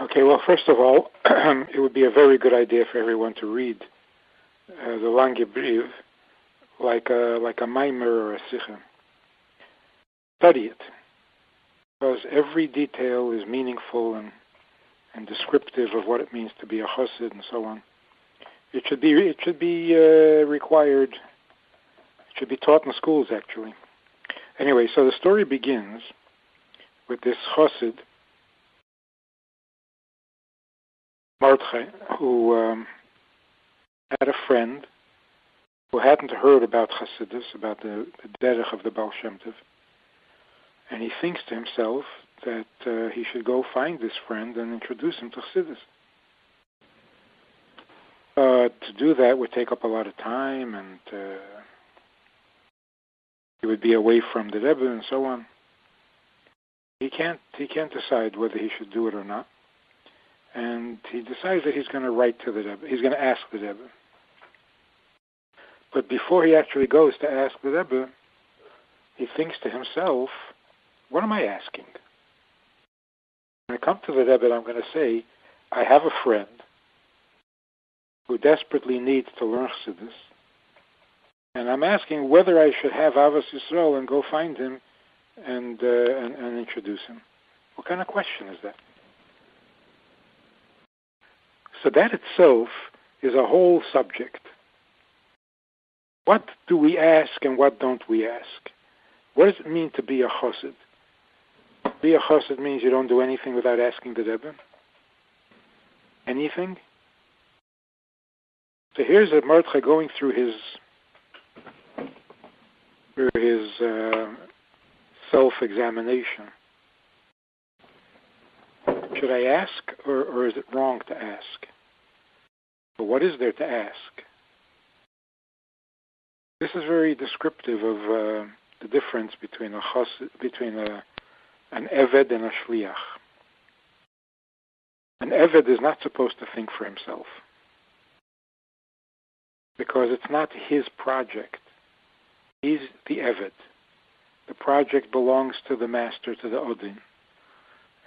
Okay, well, first of all, it would be a very good idea for everyone to read the Lange Brief like a mimer or a sikha. Study it, because every detail is meaningful and descriptive of what it means to be a chassid and so on. It should be required. It should be taught in schools, actually. Anyway, so the story begins with this chassid, Mordechai, who had a friend who hadn't heard about Chassidus, about the derech of the Baal Shem Tov, and he thinks to himself that he should go find this friend and introduce him to Chassidus. To do that would take up a lot of time, and he would be away from the Rebbe and so on. He can't decide whether he should do it or not. And he decides that he's going to write to the Rebbe. He's going to ask the Rebbe. But before he actually goes to ask the Rebbe, he thinks to himself, what am I asking? When I come to the Rebbe, I'm going to say, I have a friend who desperately needs to learn Chassidus, and I'm asking whether I should have Avos Yisrael and go find him and introduce him. What kind of question is that? So that itself is a whole subject. What do we ask and what don't we ask? What does it mean to be a chassid? Be a chassid means you don't do anything without asking the Rebbe. Anything? So here's a Mordechai going through his self-examination. Should I ask, or is it wrong to ask? But what is there to ask? This is very descriptive of the difference between an eved and a shliach. An eved is not supposed to think for himself, because it's not his project. He's the eved. The project belongs to the master, to the odin.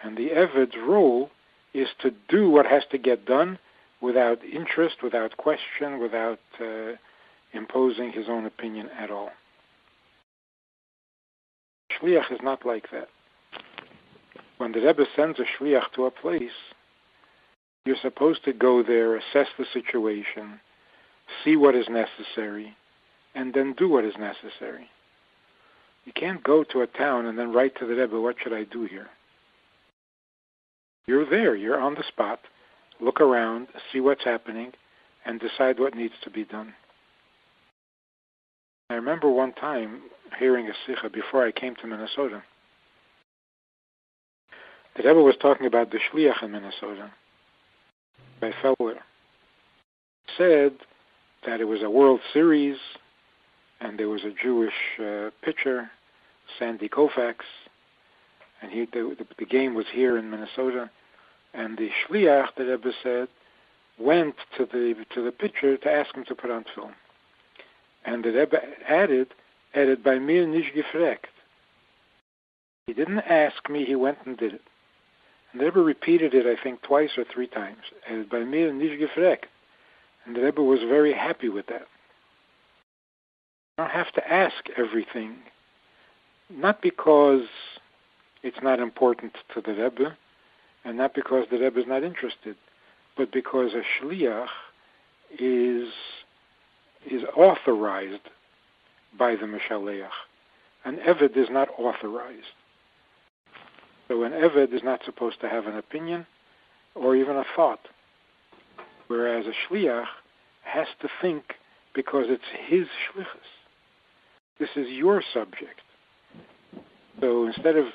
And the eved's role is to do what has to get done without interest, without question, without imposing his own opinion at all. Shliach is not like that. When the Rebbe sends a shliach to a place, you're supposed to go there, assess the situation, see what is necessary, and then do what is necessary. You can't go to a town and then write to the Rebbe, what should I do here? You're there, you're on the spot, look around, see what's happening, and decide what needs to be done. I remember one time hearing a sikha before I came to Minnesota. The Rebbe was talking about the shliach in Minnesota by Feller. He said that it was a World Series, and there was a Jewish pitcher, Sandy Koufax, and the game was here in Minnesota, and the shliach, the Rebbe said, went to the pitcher to ask him to put on film. And the Rebbe added by mir nicht gefragt. He didn't ask me, he went and did it. And the Rebbe repeated it, I think, twice or three times. Added by mir nicht gefragt. And the Rebbe was very happy with that. You don't have to ask everything, not because it's not important to the Rebbe, and not because the Rebbe is not interested, but because a shliach is authorized by the Meshaleach. An eved is not authorized. So an eved is not supposed to have an opinion or even a thought, whereas a shliach has to think because it's his shlichus. This is your subject. So instead of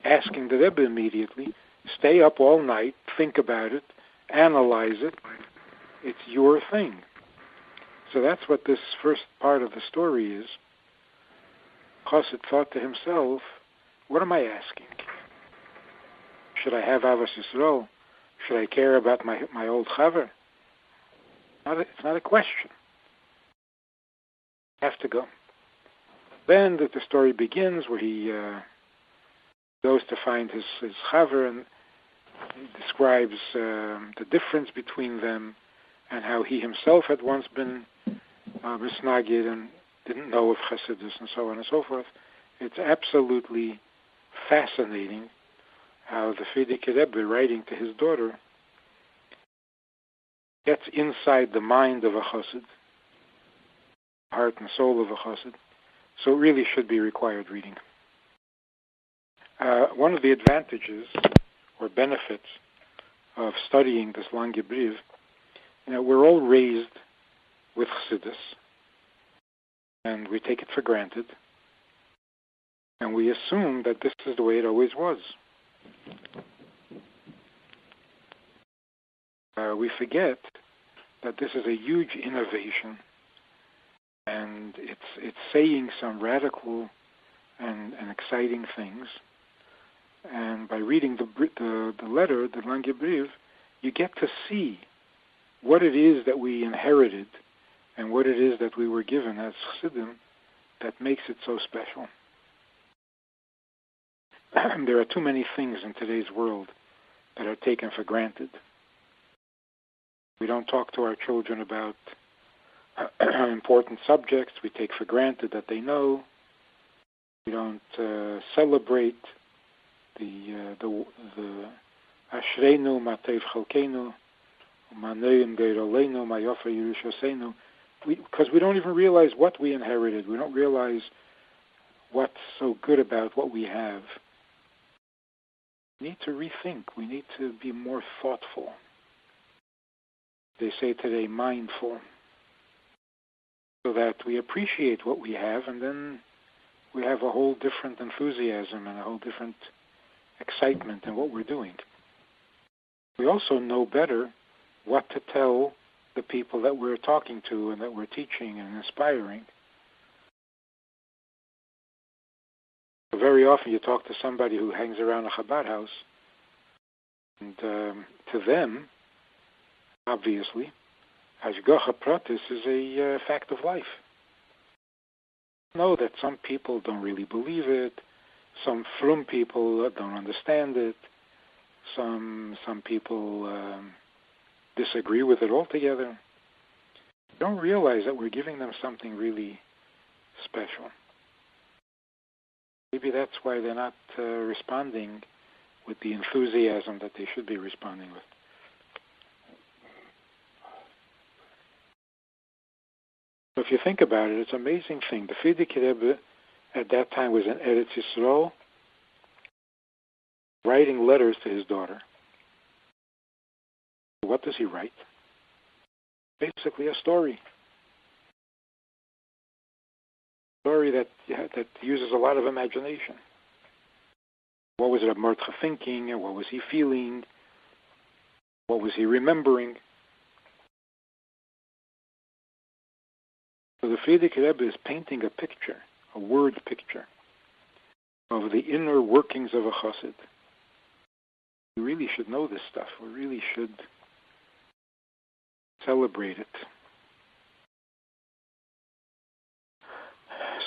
asking the Rebbe immediately, stay up all night, think about it, analyze it. It's your thing. So that's what this first part of the story is. Chassid thought to himself, what am I asking? Should I have Avos Yisrael? Should I care about my old chaver? It's not a question. I have to go. Then the story begins where he goes to find his chaver, and He describes the difference between them and how he himself had once been misnagid and didn't know of Chassidus and so on and so forth. It's absolutely fascinating how the Frierdiker Rebbe, writing to his daughter, gets inside the mind of a chassid, heart and soul of a chassid. So it really should be required reading. One of the advantages or benefits of studying this Lange Brief, we're all raised with Chassidus, and we take it for granted, and we assume that this is the way it always was. We forget that this is a huge innovation, and it's saying some radical and exciting things. And by reading the letter, the Lange Brief, you get to see what it is that we inherited and what it is that we were given as Chassidim that makes it so special. There are too many things in today's world that are taken for granted. We don't talk to our children about important subjects. We take for granted that they know. We don't celebrate the Ashreinu Matev Chalkeinu Maneim Geiraleinu Mayofa Yerushaseinu, because we don't even realize what we inherited. We don't realize what's so good about what we have. We need to rethink. We need to be more thoughtful. They say today, mindful, so that we appreciate what we have, and then we have a whole different enthusiasm and a whole different excitement in what we're doing. We also know better what to tell the people that we're talking to and that we're teaching and inspiring. Very often you talk to somebody who hangs around a Chabad house, and to them, obviously, Hashgacha Pratis is a fact of life. Know that some people don't really believe it, some frum people don't understand it, some people disagree with it altogether. Don't realize that we're giving them something really special. Maybe that's why they're not responding with the enthusiasm that they should be responding with. So if you think about it, it's an amazing thing. The Frierdiker Rebbe at that time was in Eretz Yisrael, writing letters to his daughter. What does he write? Basically a story. Story that uses a lot of imagination. What was Reb Mordechai thinking, and what was he feeling? What was he remembering? So the Frierdiker Rebbe is painting a picture, a word picture, of the inner workings of a chassid. We really should know this stuff. We really should celebrate it.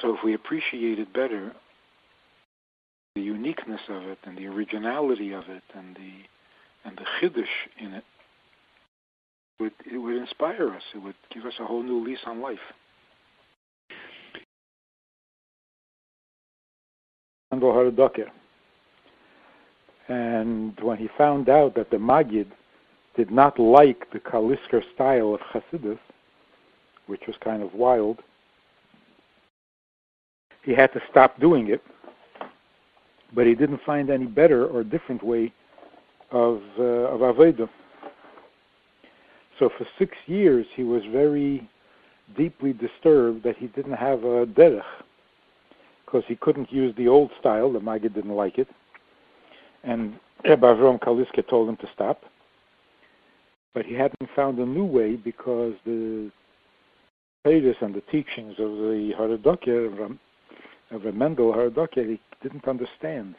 So if we appreciate it better, the uniqueness of it and the originality of it and the chiddush in it, it would inspire us. It would give us a whole new lease on life. And when he found out that the Maggid did not like the Kalisker style of Chassidus, which was kind of wild, he had to stop doing it, but he didn't find any better or different way of Avodah. So for 6 years he was very deeply disturbed that he didn't have a derech, because he couldn't use the old style. The Maggid didn't like it, and Rebbe Avram Kalisker told him to stop. But he hadn't found a new way, because the pages and the teachings of the Haradoker, of a Mendel Haradoker, he didn't understand.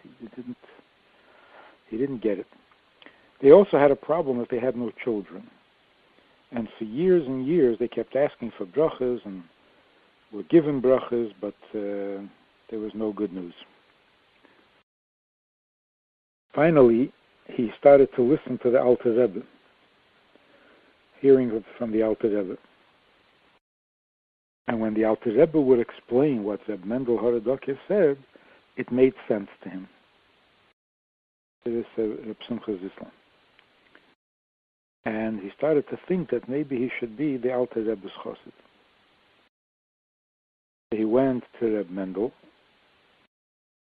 He didn't get it. They also had a problem that they had no children. And for years and years they kept asking for brachas and were given brachas, but there was no good news. Finally, he started to listen to the Alter Rebbe, hearing from the Alter Rebbe. And when the Alter Rebbe would explain what Reb Mendel Horodoker said, it made sense to him. It is Reb Simcha Zislan. And he started to think that maybe he should be the Alter Rebbe's Chassid. He went to Reb Mendel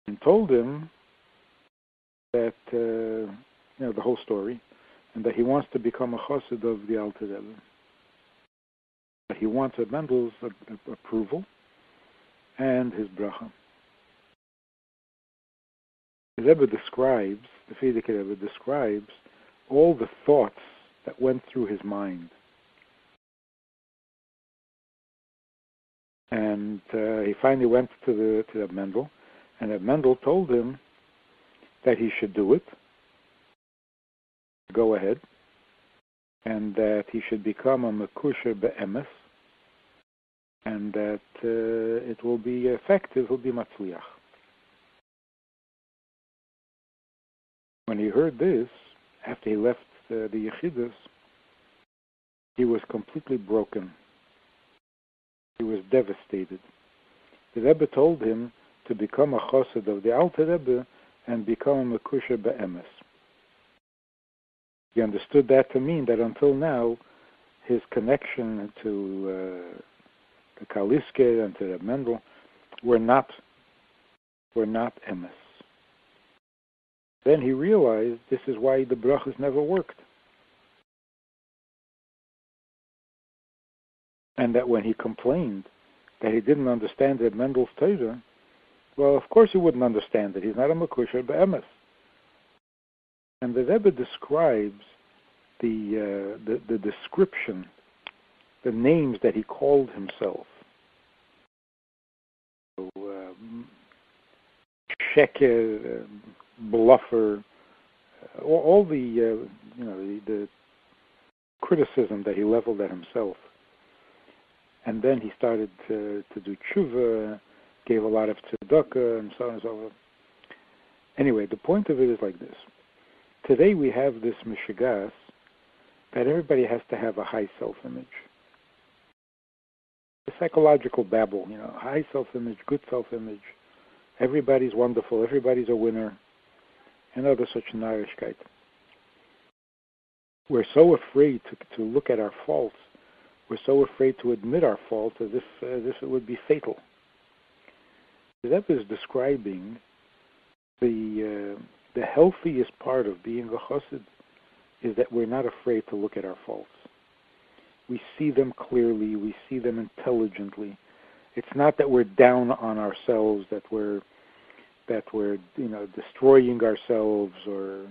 and told him that, the whole story, and that he wants to become a Chassid of the Alter Rebbe. But he wants Reb Mendel's approval and his bracha. The Rebbe describes, the Frierdiker Rebbe describes all the thoughts that went through his mind. And he finally went to Reb Mendel, and Reb Mendel told him that he should do it, go ahead, and that he should become a Mekusher Be'emes, and that it will be effective, it will be Matzliach. When he heard this, after he left the Yechidus, he was completely broken. He was devastated. The Rebbe told him to become a Chassid of the Alter Rebbe and become a Mekusher Be'emes. He understood that to mean that until now, his connection to the Kaliske and to Reb Mendel were not emes. Then he realized this is why the brachas never worked. And that when he complained that he didn't understand Reb Mendel's Torah, well, of course he wouldn't understand it. He's not a Mekusher Be'emes. And the Rebbe describes the description, the names that he called himself. So, sheker, bluffer, all the the criticism that he leveled at himself. And then he started to do tshuva, gave a lot of tzedakah, and so on and so forth. Anyway, the point of it is like this. Today we have this mishigas that everybody has to have a high self-image. The psychological babble, high self-image, good self-image. Everybody's wonderful, everybody's a winner, and other such narishkeit. We're so afraid to look at our faults. We're so afraid to admit our faults as if it would be fatal. The Rebbe is describing the healthiest part of being a chassid is that we're not afraid to look at our faults. We see them clearly. We see them intelligently. It's not that we're down on ourselves, that we're destroying ourselves or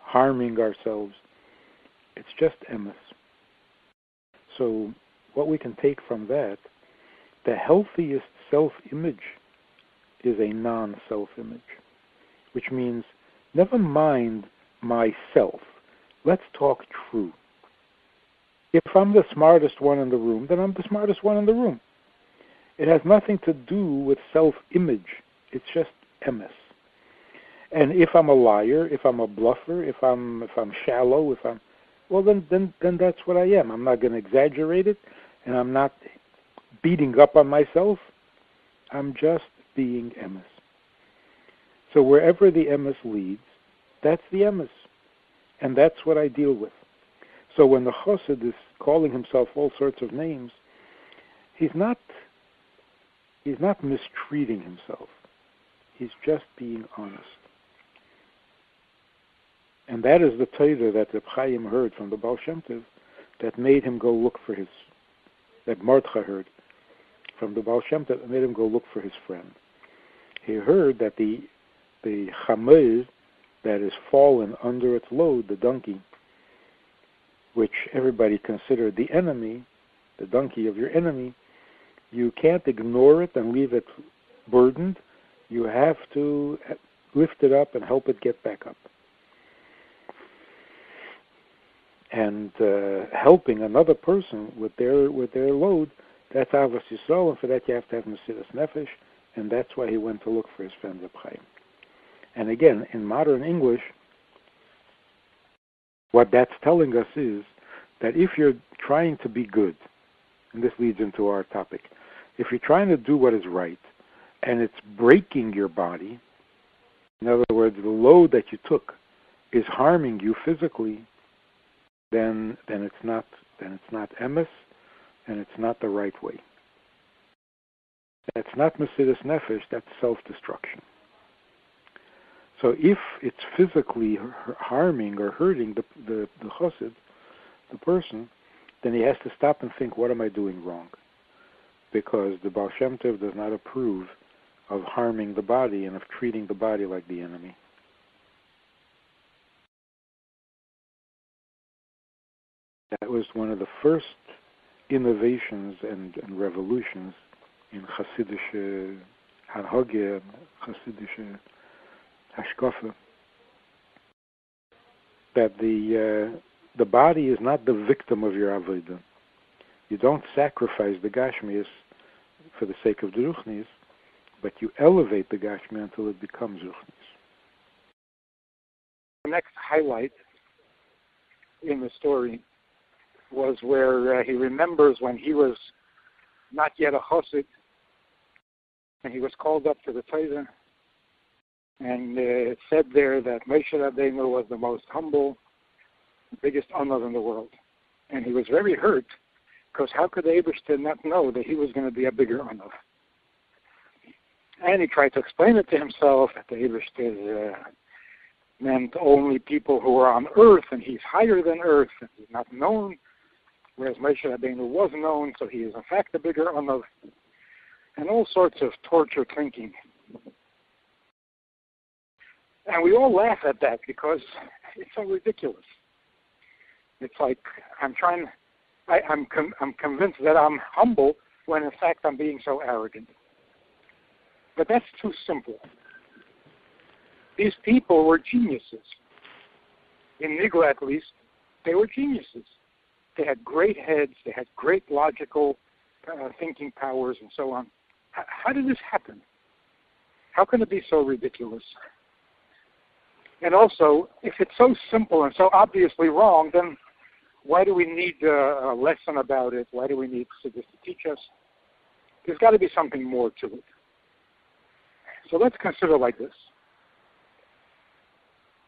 harming ourselves. It's just emes. So what we can take from that, the healthiest self-image is a non-self-image, which means never mind myself. Let's talk true. If I'm the smartest one in the room, then I'm the smartest one in the room. It has nothing to do with self-image. It's just emes. And if I'm a liar, if I'm a bluffer, if I'm shallow, then that's what I am. I'm not going to exaggerate it, and I'm not beating up on myself. I'm just being emes. So wherever the emes leads, that's the emes. And that's what I deal with. So when the chassid is calling himself all sorts of names, he's not mistreating himself. He's just being honest. And that is the Torah that Reb Chaim heard from the Baal Shem Tov that made him go look for that Mordechai heard from the Baal Shem Tov that made him go look for his friend. He heard that the chamer that is fallen under its load, the donkey, which everybody considered the enemy, the donkey of your enemy, you can't ignore it and leave it burdened. You have to lift it up and help it get back up. And helping another person with their load, that's Avos Yisrael, and for that you have to have Mesiras Nefesh, and that's why he went to look for his friend Reb Chaim. And again, in modern English, What that's telling us is that if you're trying to be good, and this leads into our topic, if you're trying to do what is right, and it's breaking your body, in other words, the load that you took is harming you physically, then it's not emes, and it's not the right way. That's not Mesidus Nefesh, that's self-destruction. So if it's physically harming or hurting the chassid, the person, then he has to stop and think, what am I doing wrong? Because the Baal Shem Tov does not approve of harming the body and of treating the body like the enemy. That was one of the first innovations and revolutions in Chassidish Hanhage, Chassidish Hashkafa, that the body is not the victim of your avodah. You don't sacrifice the Gashmias for the sake of the Ruchnis, but you elevate the Gashmi until it becomes Ruchnis. The next highlight in the story was where he remembers when he was not yet a chassid, and he was called up to the Torah, and it said there that Moshe Rabbeinu was the most humble, biggest Anav in the world. And he was very hurt, because how could the Eibishter not know that he was going to be a bigger Anav? And he tried to explain it to himself that the Eibishter meant only people who are on earth, and he's higher than earth, and he's not known, whereas Moshe Rabbeinu was known, so he is in fact a bigger Anav, and all sorts of torture thinking. And we all laugh at that because it's so ridiculous. It's like I'm convinced that I'm humble when in fact I'm being so arrogant. But that's too simple. These people were geniuses. In Nigla, at least, they were geniuses. They had great heads. They had great logical thinking powers and so on. How did this happen? How can it be so ridiculous? And also, if it's so simple and so obviously wrong, then why do we need a lesson about it? Why do we need Chassidim to teach us? There's got to be something more to it. So let's consider like this.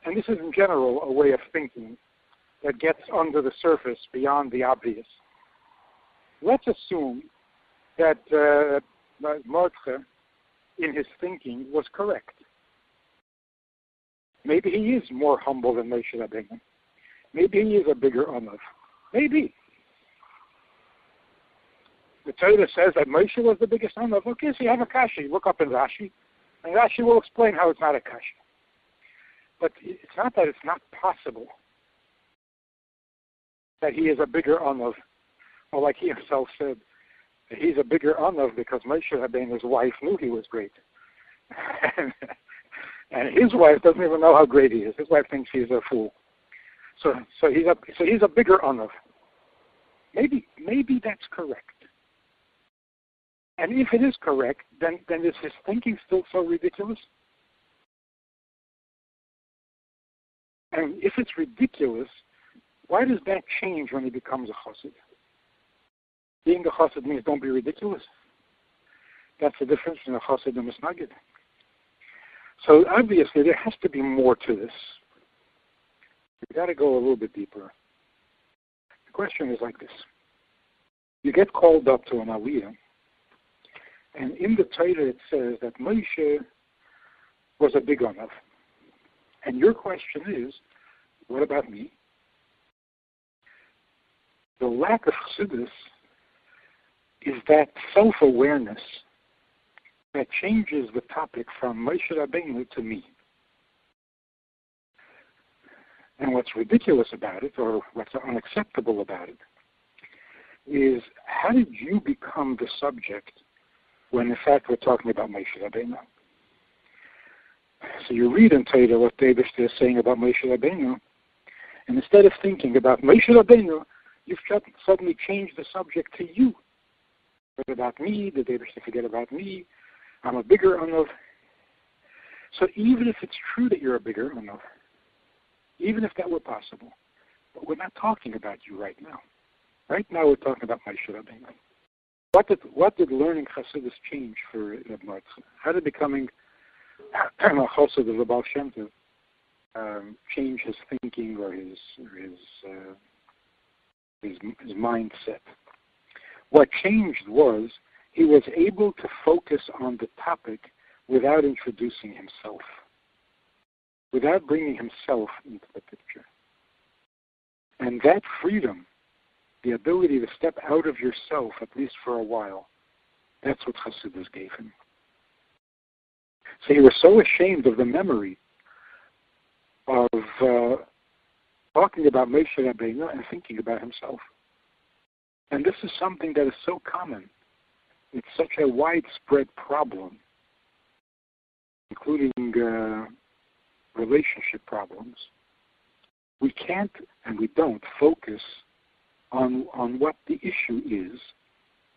And this is in general a way of thinking that gets under the surface beyond the obvious. Let's assume that Mordechai, in his thinking, was correct. Maybe he is more humble than Moshe Rabbeinu. Maybe he is a bigger Anav. Maybe. The Torah says that Moshe was the biggest Anav. Okay, so you have a Kashi. Look up in Rashi, and Rashi will explain how it's not a Kashi. But it's not that it's not possible that he is a bigger Anav, or like he himself said, that he's a bigger Anav because Moshe Rabbeinu's wife knew he was great. And his wife doesn't even know how great he is. His wife thinks he's a fool. So he's a bigger Anav. Maybe that's correct. And if it is correct, then is his thinking still so ridiculous? And if it's ridiculous, why does that change when he becomes a chassid? Being a chassid means don't be ridiculous. That's the difference between a chassid and a misnagid. So obviously there has to be more to this. We've got to go a little bit deeper. The question is like this. You get called up to an aliyah, and in the Torah it says that Moshe was a big Anav. And your question is, what about me? The lack of chassidus is that self-awareness that changes the topic from Moshe Rabbeinu to me. And what's ridiculous about it, or what's unacceptable about it, is how did you become the subject when in fact we're talking about Moshe Rabbeinu? So you read in Torah what the Eibishter is saying about Moshe Rabbeinu, and instead of thinking about Moshe Rabbeinu, you've suddenly changed the subject to you. What about me? Did the Eibishter forget about me? I'm a bigger Anav. So even if it's true that you're a bigger Anav, even if that were possible, But we're not talking about you right now. Right now we're talking about Moshe Rabbeinu. What did learning Chassidus change for Reb Noach? How did becoming a Chassid of the Baal Shem Tov change his thinking or his mindset? What changed was he was able to focus on the topic without introducing himself, without bringing himself into the picture. And that freedom, the ability to step out of yourself, at least for a while, that's what Chassidus gave him. So he was so ashamed of the memory of talking about Moshe Rabbeinu and thinking about himself. And this is something that is so common. It's such a widespread problem, including relationship problems. We can't and we don't focus on what the issue is.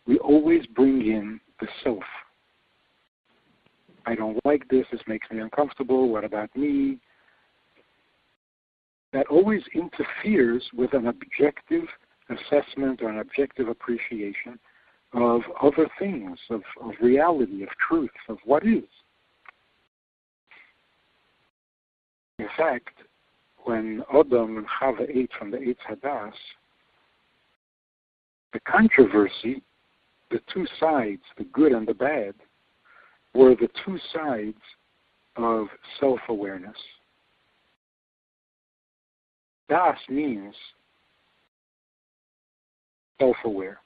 We always bring in the self. I don't like this. This makes me uncomfortable. What about me? That always interferes with an objective assessment or an objective appreciation of other things, of reality, of truth, of what is. In fact, when Adam and Chava ate from the Eitz Hadas, the controversy, the two sides, the good and the bad, were the two sides of self-awareness. Das means self-aware.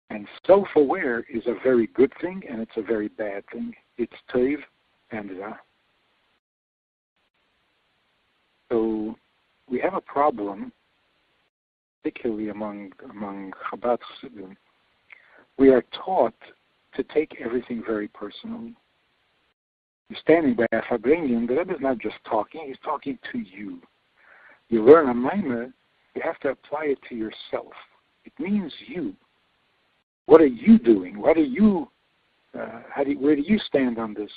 And self-aware is a very good thing and it's a very bad thing. It's Tov and Ra. So we have a problem, particularly among Chabad Chassidim. We are taught to take everything very personally. You're standing by a Fabrenyan, the Rebbe is not just talking, he's talking to you. You learn a Maimah, you have to apply it to yourself. It means you. What are you doing? What are you, where do you stand on this?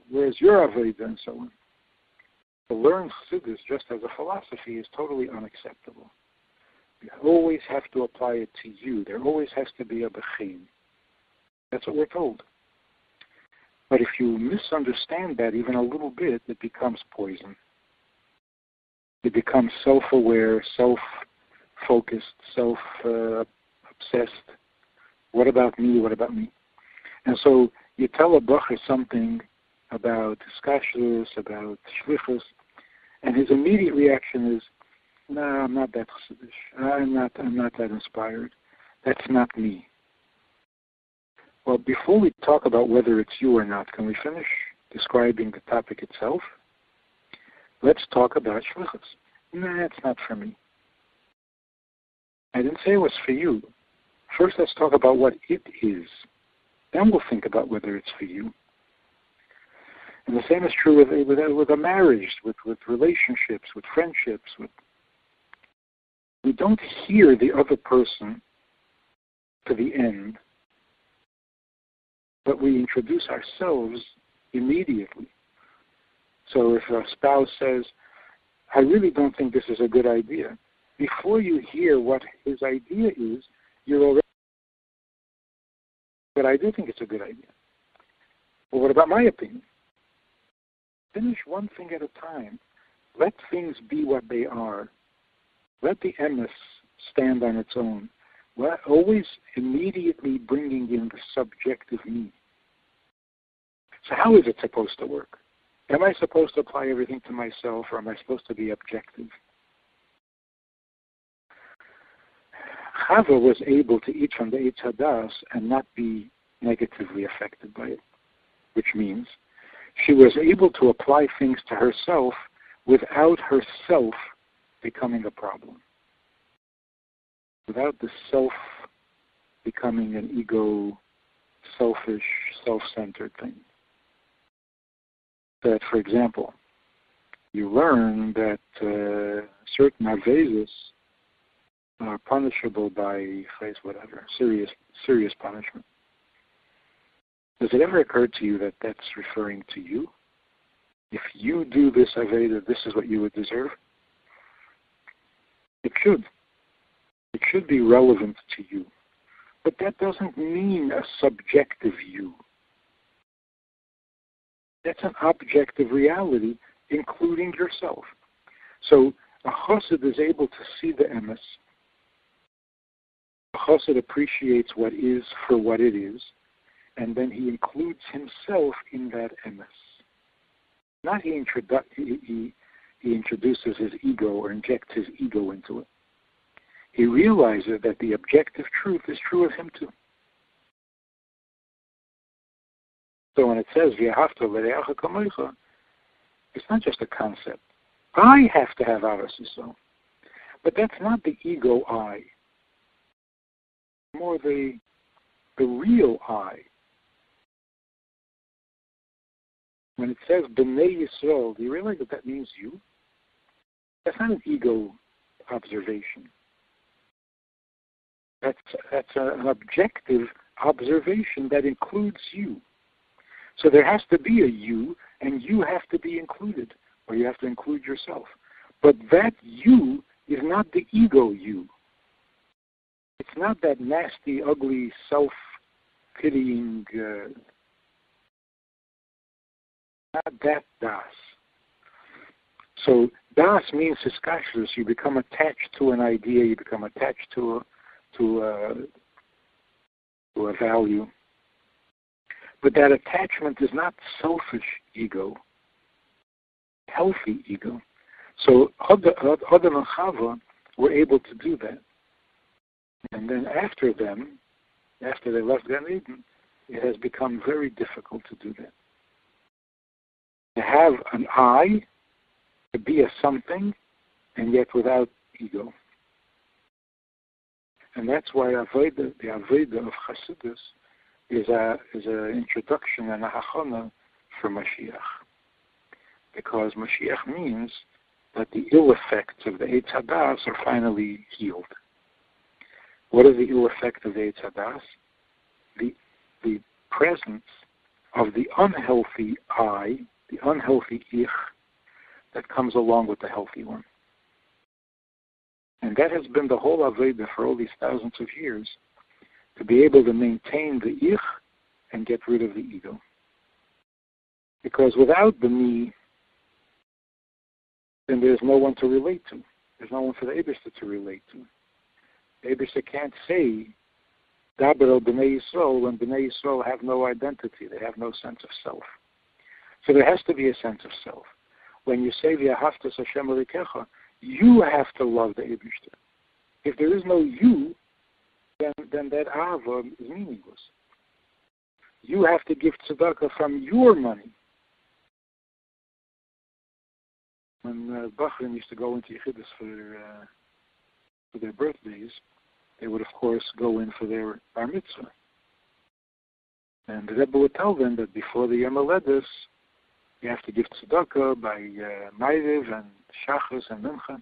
Where's your Avodah and so on? To learn Chassidus just as a philosophy is totally unacceptable. You always have to apply it to you. There always has to be a bechin. That's what we're told. But if you misunderstand that even a little bit, it becomes poison. It becomes self-aware, self-focused, self-obsessed. What about me? What about me? And so you tell a bacher something about skashus, about shlichus, and his immediate reaction is, "No, I'm not that chassidish. I'm not that inspired. That's not me." Well, before we talk about whether it's you or not, can we finish describing the topic itself? Let's talk about shlichus. No, it's not for me. I didn't say it was for you. First, let's talk about what it is. Then we'll think about whether it's for you. And the same is true with a marriage, with relationships, with friendships. We don't hear the other person to the end, but we introduce ourselves immediately. So if a spouse says, "I really don't think this is a good idea," before you hear what his idea is, you're already, "But I do think it's a good idea." Well, what about my opinion? Finish one thing at a time. Let things be what they are. Let the emes stand on its own. Always immediately bringing in the subjective me. So how is it supposed to work? Am I supposed to apply everything to myself, or am I supposed to be objective? Chava was able to eat from the Eitz Hadas and not be negatively affected by it, which means she was able to apply things to herself without herself becoming a problem, without the self becoming an ego, selfish, self-centered thing. That, for example, you learn that certain avezus are punishable by serious punishment. Does it ever occur to you that that's referring to you? If you do this aveda, this is what you would deserve? It should. It should be relevant to you. But that doesn't mean a subjective you. That's an objective reality, including yourself. So a chassid is able to see the emes. A chassid appreciates what is for what it is, and then he includes himself in that emes. Not he introduces his ego or injects his ego into it. He realizes that the objective truth is true of him too. So when it says, V'ahavta l'reacha kamocha, it's not just a concept. I have to have Ahavas Yisrael. But that's not the ego I. More the real I. When it says B'nai Yisrael, do you realize that means you? That's not an ego observation. That's an objective observation that includes you. So there has to be a you, and you have to be included, or you have to include yourself. But that you is not the ego you. It's not that nasty, ugly, self-pitying, not that das. So das means hiskashrus. You become attached to an idea, you become attached to a value. But that attachment is not selfish ego, healthy ego. So Adam and Chava were able to do that. And then after they left Gan Eden, it has become very difficult to do that. To have an I, to be a something, and yet without ego. And that's why the Avodah of Chassidus is an introduction and a hachana for Mashiach. Because Mashiach means that the ill effects of the Eitz Hadas are finally healed. What is the ill effect of the Eitz Hadas? The presence of the unhealthy I, the unhealthy ich, that comes along with the healthy one. And that has been the whole Avodah for all these thousands of years, to be able to maintain the ich and get rid of the ego. Because without the me, then there's no one to relate to. There's no one for the Eibishter to relate to. The Eibishter can't say, Daber el B'nai Yisrael, when B'nai Yisrael have no identity, they have no sense of self. So there has to be a sense of self. When you say, V'ahavtas Hashem Elokecha, you have to love the Eibishter. If there is no you, then that Ahava is meaningless. You have to give tzedakah from your money. When Bachrim used to go into Yechidus for their birthdays, they would, of course, go in for their bar mitzvah. And the Rebbe would tell them that before the Yom HaLedes, you have to give tzedakah by Ma'ariv and Shachas and Mincha.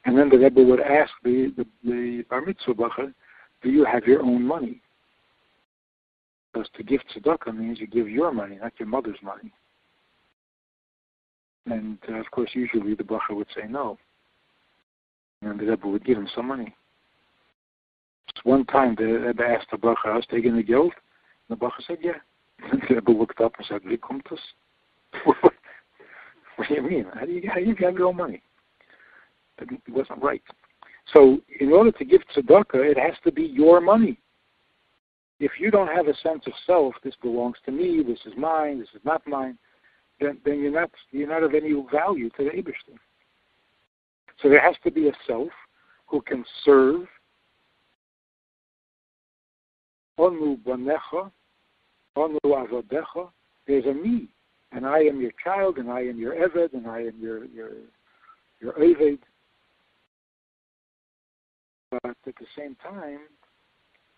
And then the Rebbe would ask the bar mitzvah bacher, do you have your own money? Because to give tzedakah means you give your money, not your mother's money. And of course, usually the bacher would say no. And the Rebbe would give him some money. Just one time the Rebbe asked the bacher, "Hast du eigene Geld?" And the bacher said, "Yeah." And the Rebbe looked up and said, "Wie kommt das?" What do you mean? How do you have your own money? It wasn't right. So in order to give tzedakah, it has to be your money. If you don't have a sense of self, this belongs to me, this is mine, this is not mine, then you're not of any value to the Eibishter. So there has to be a self who can serve. Onu banecha, onu avodecha. There's a me, and I am your child, and I am your eved, and I am your eved. But at the same time,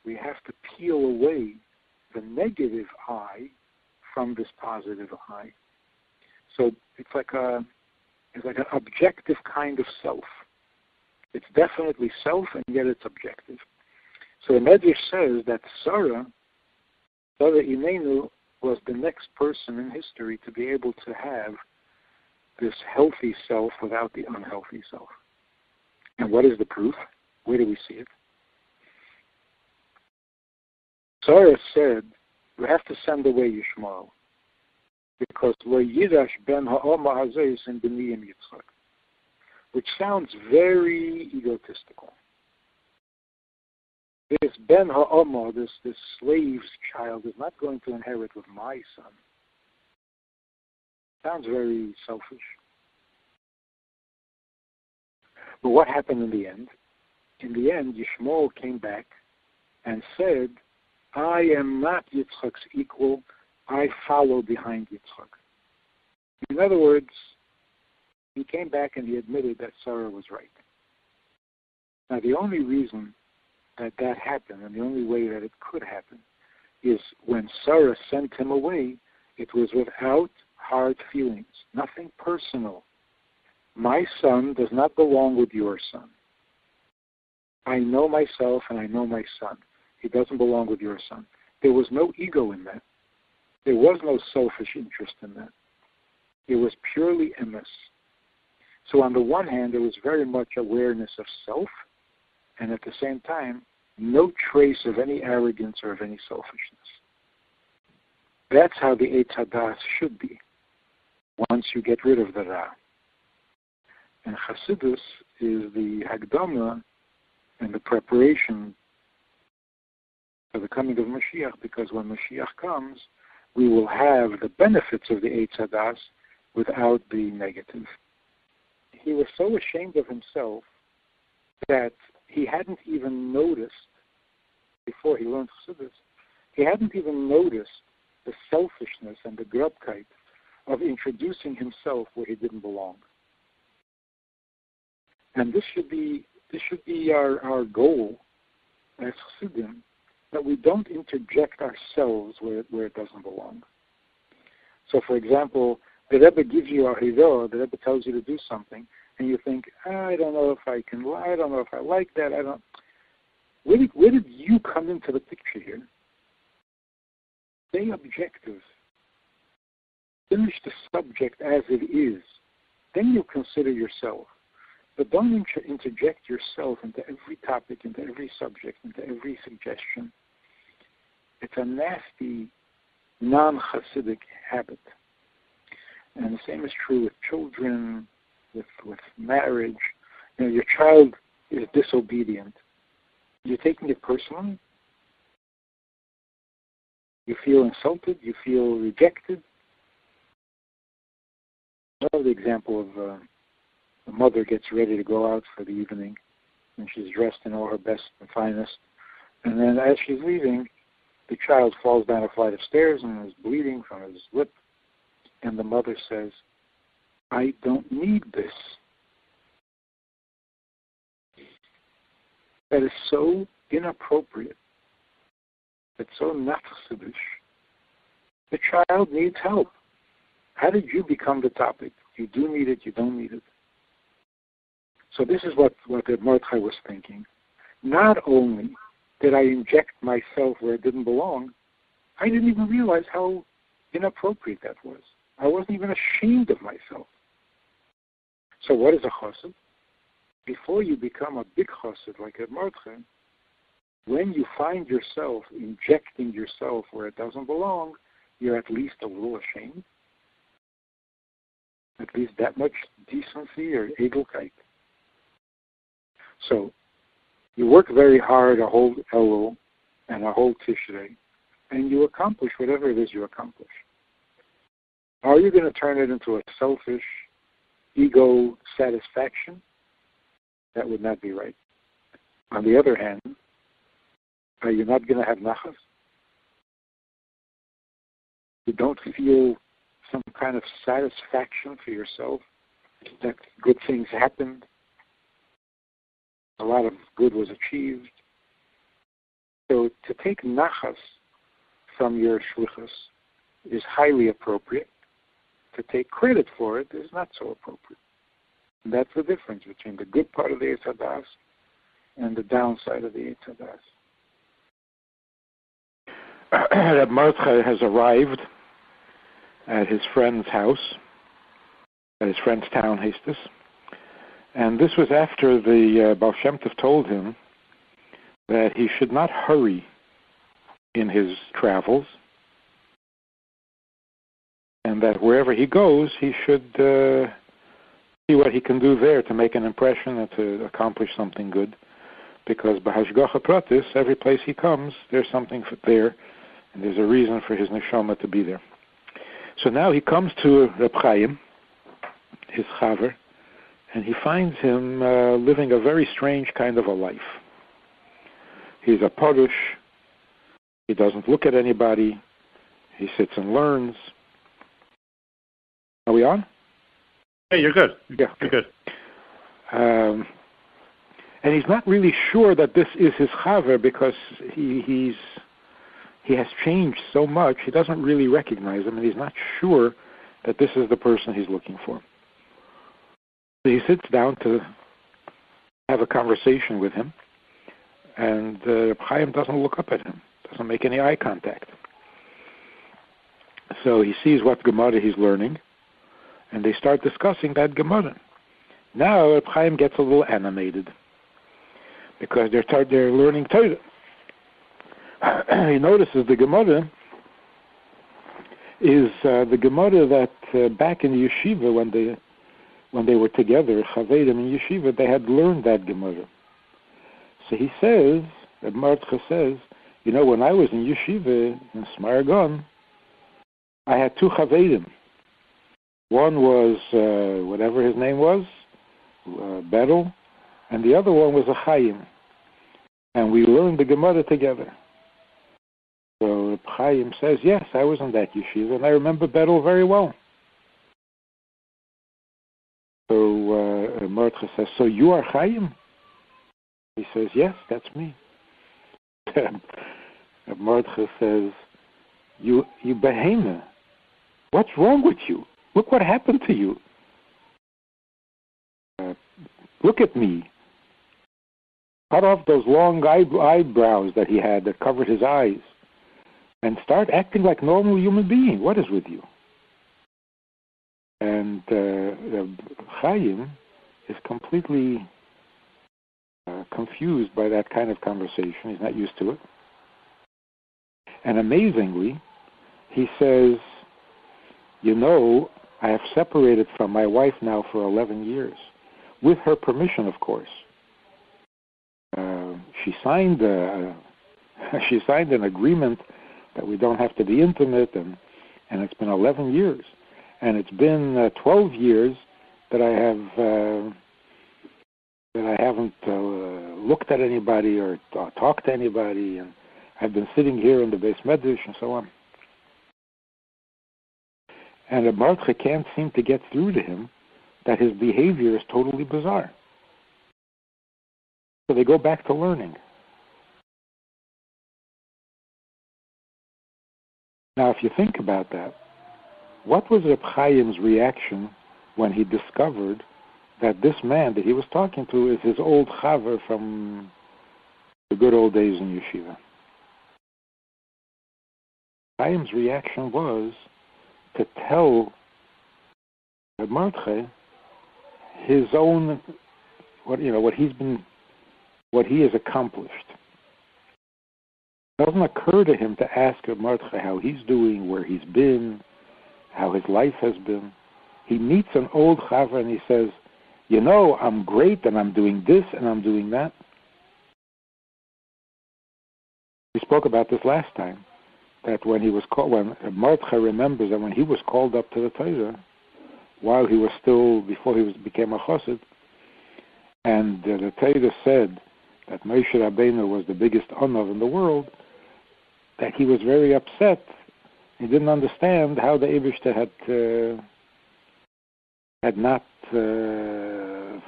we have to peel away the negative I from this positive I. So it's like an objective kind of self. It's definitely self, and yet it's objective. So the Medrash says that Sarah Imenu, was the next person in history to be able to have this healthy self without the unhealthy self. And what is the proof? Where do we see it? Sarah said, we have to send away Yishmael, because lo yidash ben ha'oma hazeh in b'niyim Yitzchak, which sounds very egotistical. This ben ha'oma, this slave's child, is not going to inherit with my son. Sounds very selfish. But what happened in the end? In the end, Yishmael came back and said, I am not Yitzchak's equal. I follow behind Yitzchak. In other words, he came back and he admitted that Sarah was right. Now, the only reason that happened, and the only way that it could happen, is when Sarah sent him away, it was without hard feelings, nothing personal. My son does not belong with your son. I know myself and I know my son. He doesn't belong with your son. There was no ego in that. There was no selfish interest in that. It was purely emes. So on the one hand, there was very much awareness of self, and at the same time, no trace of any arrogance or of any selfishness. That's how the Eitz Hadas should be, once you get rid of the Ra. And Chassidus is the Hagdama and the preparation for the coming of Mashiach, because when Mashiach comes, we will have the benefits of the Eitz Hadas without the negative. He was so ashamed of himself that he hadn't even noticed, before he learned Chassidus, he hadn't even noticed the selfishness and the grubkeit of introducing himself where he didn't belong. And this should be our goal as Chassidim, that we don't interject ourselves where it doesn't belong. So, for example, the Rebbe gives you a hidah, the Rebbe tells you to do something, and you think, I don't know if I can, I don't know if I like that, I don't. Where did you come into the picture here? Stay objective. Finish the subject as it is. Then you consider yourself. But don't interject yourself into every topic, into every subject, into every suggestion. It's a nasty, non-Hasidic habit. And the same is true with children, with marriage. You know, your child is disobedient. You're taking it personally. You feel insulted. You feel rejected. I love the example of the mother gets ready to go out for the evening, and she's dressed in all her best and finest. And then as she's leaving, the child falls down a flight of stairs and is bleeding from his lip. And the mother says, I don't need this. That is so inappropriate. It's so not Chassidish. The child needs help. How did you become the topic? You do need it, you don't need it. So this is what Mordechai was thinking. Not only did I inject myself where it didn't belong, I didn't even realize how inappropriate that was. I wasn't even ashamed of myself. So what is a chassid? Before you become a big chassid like a Mordechai, when you find yourself injecting yourself where it doesn't belong, you're at least a little ashamed. At least that much decency or edelkeit. So you work very hard a whole Elul and a whole Tishrei, and you accomplish whatever it is you accomplish. Are you going to turn it into a selfish ego satisfaction? That would not be right. On the other hand, are you not going to have nachas? You don't feel some kind of satisfaction for yourself that good things happened, a lot of good was achieved. So to take nachas from your shlichus is highly appropriate. To take credit for it is not so appropriate. And that's the difference between the good part of the Eitz Hadas and the downside of the Eitz Hadas. That Mordechai has arrived at his friend's house, at his friend's town, Hastus, And this was after the Baal Shem Tov told him that he should not hurry in his travels, and that wherever he goes, he should see what he can do there to make an impression and to accomplish something good. Because b'hashgacha pratis, every place he comes, there's something there, and there's a reason for his neshama to be there. So now he comes to Reb Chaim, his chaver, and he finds him living a very strange kind of a life. He's a parush. He doesn't look at anybody. He sits and learns. Are we on? Hey, you're good. Yeah, okay. You're good. And he's not really sure that this is his chaver because he has changed so much. He doesn't really recognize him, and he's not sure that this is the person he's looking for. So he sits down to have a conversation with him, and Chaim doesn't look up at him, doesn't make any eye contact. So he sees what Gemara he's learning, and they start discussing that Gemara. Now Chaim gets a little animated because they're learning Torah. He notices the Gemara is the Gemara that back in the yeshiva when they were together, Chassidim in yeshiva, they had learned that Gemara. So he says, Mordechai says, when I was in yeshiva in Smargon, I had two Chassidim. One was whatever his name was, Beryl, and the other one was a Chaim. And we learned the Gemara together. So Chaim says, yes, I was in that yeshiva, and I remember Beryl very well. So Mordechai says, so you are Chaim? He says, yes, that's me. Mordechai says, you behemoth, what's wrong with you? Look what happened to you. Look at me. Cut off those long eyebrows that he had that covered his eyes and start acting like a normal human being. What is with you? And Chaim is completely confused by that kind of conversation. He's not used to it. And amazingly, he says, I have separated from my wife now for 11 years, with her permission, of course. She signed an agreement that we don't have to be intimate, and it's been 11 years. And it's been 12 years that I haven't looked at anybody or talked to anybody, and I've been sitting here in the Beis Medrash and so on. And Mordechai can't seem to get through to him that his behavior is totally bizarre. So they go back to learning. Now, if you think about that, what was Reb Chaim's reaction when he discovered that this man that he was talking to is his old chaver from the good old days in yeshiva? Chaim's reaction was to tell Mordechai his own, what he has accomplished. It doesn't occur to him to ask Mordechai how he's doing, where he's been, how his life has been. He meets an old chaver and he says, I'm great and I'm doing this and I'm doing that. We spoke about this last time, that when Mordechai remembers that when he was called up to the Torah, before he became a chassid, and the Torah said that Moshe Rabbeinu was the biggest onav in the world, that he was very upset. He didn't understand how the Eibishter had not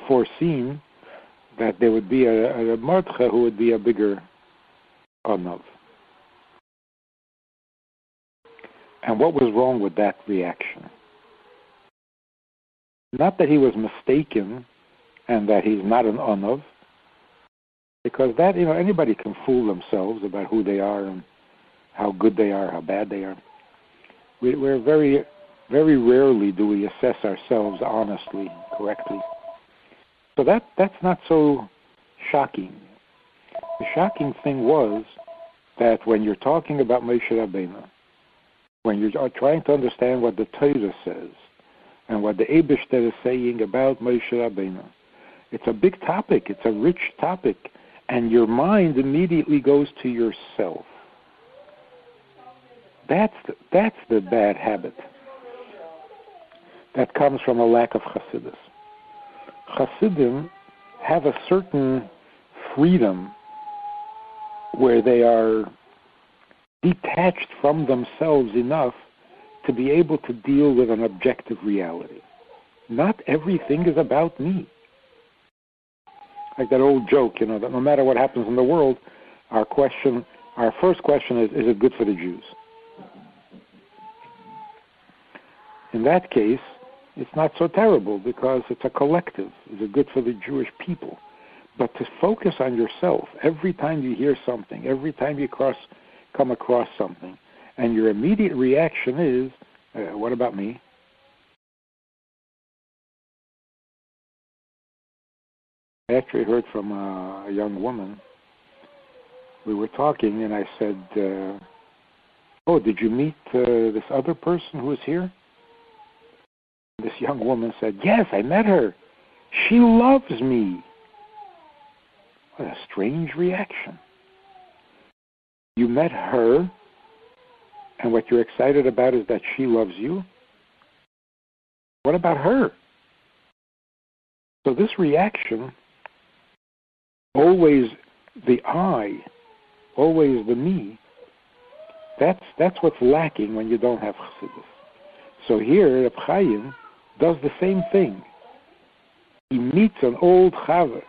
foreseen that there would be a Mordechai who would be a bigger onav. And what was wrong with that reaction? Not that he was mistaken and that he's not an onav, because that, anybody can fool themselves about who they are and how good they are, how bad they are. We're very, very rarely do we assess ourselves honestly, correctly. So that's not so shocking. The shocking thing was that when you're talking about Moshe Rabbeinu, when you're trying to understand what the Torah says and what the Eibishter is saying about Moshe Rabbeinu, it's a big topic, it's a rich topic, and your mind immediately goes to yourself. That's the bad habit that comes from a lack of Chassidus. Chassidim have a certain freedom where they are detached from themselves enough to be able to deal with an objective reality. Not everything is about me. Like that old joke, that no matter what happens in the world, our first question is it good for the Jews? In that case, it's not so terrible because it's a collective. Is it good for the Jewish people? But to focus on yourself every time you hear something, every time you come across something, and your immediate reaction is, what about me? I actually heard from a young woman. We were talking, and I said, oh, did you meet this other person who was here? This young woman said, yes, I met her. She loves me. What a strange reaction. You met her, and what you're excited about is that she loves you? What about her? So this reaction, always the I, always the me, that's what's lacking when you don't have Chassidus. So here, Reb Chaim does the same thing. He meets an old Chaver.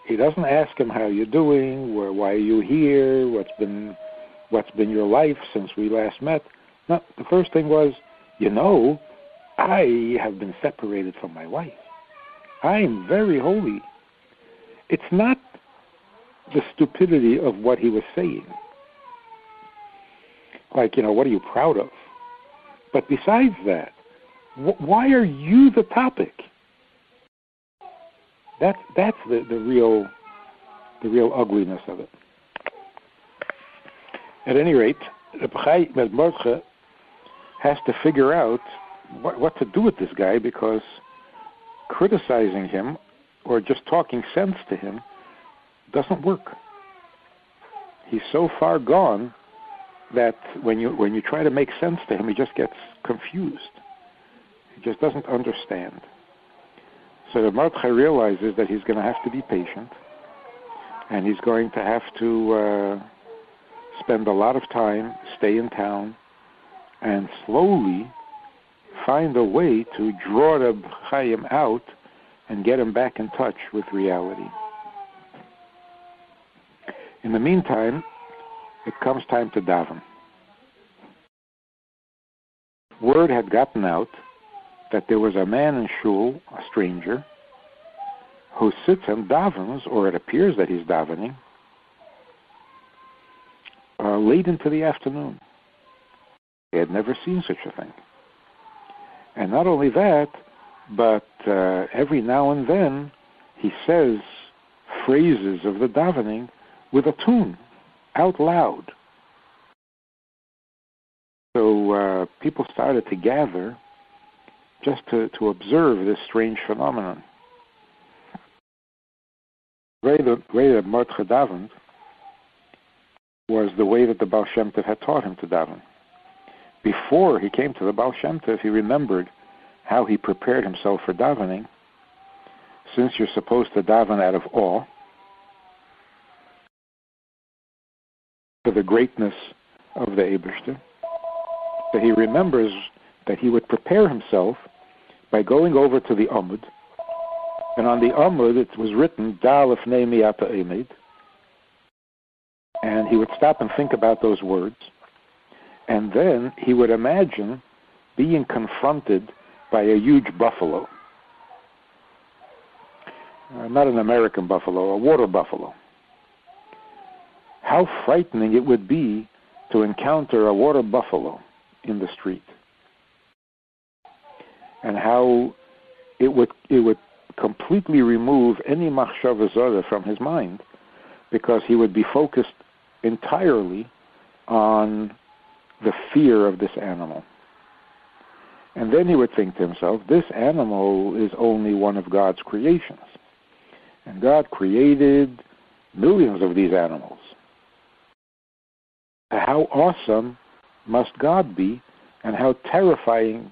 He doesn't ask him how you're doing, why are you here, what's been your life since we last met. No, the first thing was, I have been separated from my wife. I am very holy. It's not the stupidity of what he was saying. Like, what are you proud of? But besides that, why are you the topic? That's the real ugliness of it. At any rate, Reb Mordechai has to figure out what to do with this guy, because criticizing him or just talking sense to him doesn't work. He's so far gone that when you try to make sense to him, he just gets confused. He just doesn't understand. So the Mordechai realizes that he's going to have to be patient, and he's going to have to spend a lot of time, stay in town, and slowly find a way to draw Reb Chaim out and get him back in touch with reality. In the meantime, it comes time to daven. Word had gotten out that there was a man in shul, a stranger, who sits and davens, or it appears that he's davening, late into the afternoon. He had never seen such a thing. And not only that, but every now and then he says phrases of the davening with a tune, out loud. So people started to gather just to observe this strange phenomenon. The way that Mordechai davened was the way that the Baal Shem Tov had taught him to daven. Before he came to the Baal Shem Tov, he remembered how he prepared himself for davening. Since you're supposed to daven out of awe for the greatness of the Eibishter, so he remembers that he would prepare himself by going over to the Amud, and on the Amud it was written, Da lefnei mi ata emed, and he would stop and think about those words, and then he would imagine being confronted by a huge buffalo. Not an American buffalo, a water buffalo. How frightening it would be to encounter a water buffalo in the street, and how it would completely remove any machshava zora from his mind, because he would be focused entirely on the fear of this animal. And then he would think to himself, this animal is only one of God's creations. And God created millions of these animals. How awesome must God be, and how terrifying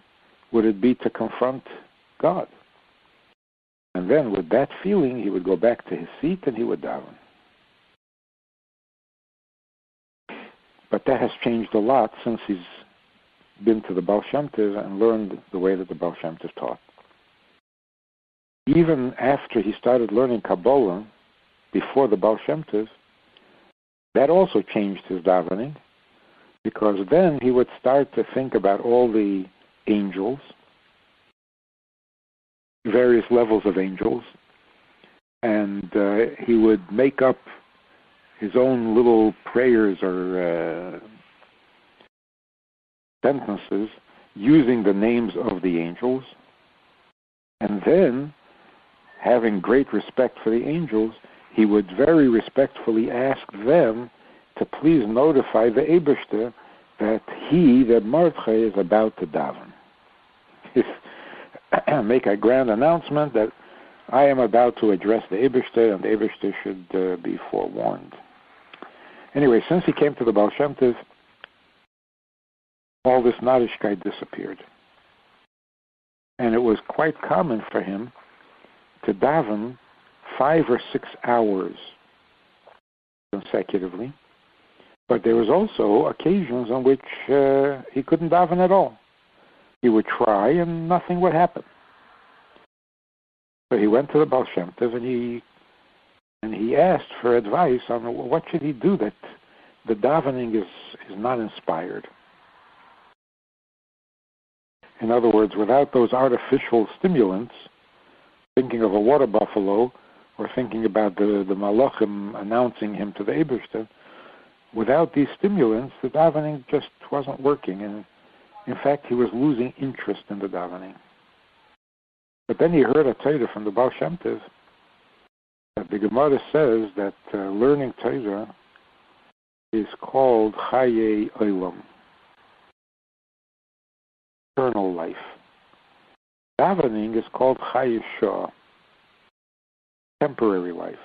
would it be to confront God? And then with that feeling, he would go back to his seat and he would daven. But that has changed a lot since he's been to the Baal Shem Tov and learned the way that the Baal Shem Tov taught. Even after he started learning Kabbalah, before the Baal Shem Tov, that also changed his davening, because then he would start to think about all the angels, various levels of angels, and he would make up his own little prayers or sentences using the names of the angels, and then, having great respect for the angels, he would very respectfully ask them to please notify the Eibishter that Mordechai is about to daven. Make a grand announcement that I am about to address the Eibishter, and the Eibishter should be forewarned. Anyway, since he came to the Baal Shem Tov, all this Narishkeit disappeared. And it was quite common for him to daven 5 or 6 hours consecutively. But there was also occasions on which he couldn't daven at all. He would try and nothing would happen. So he went to the Baal Shem Tov and he asked for advice on what should he do that the davening is not inspired. In other words, without those artificial stimulants, thinking of a water buffalo or thinking about the malachim announcing him to the Eibishter, without these stimulants, the davening just wasn't working, and in fact, he was losing interest in the davening. But then he heard a Torah from the Baal Shem Tov that the Gemara says that learning Torah is called Chaye Olam, eternal life. Davening is called Chaye Shah, temporary life,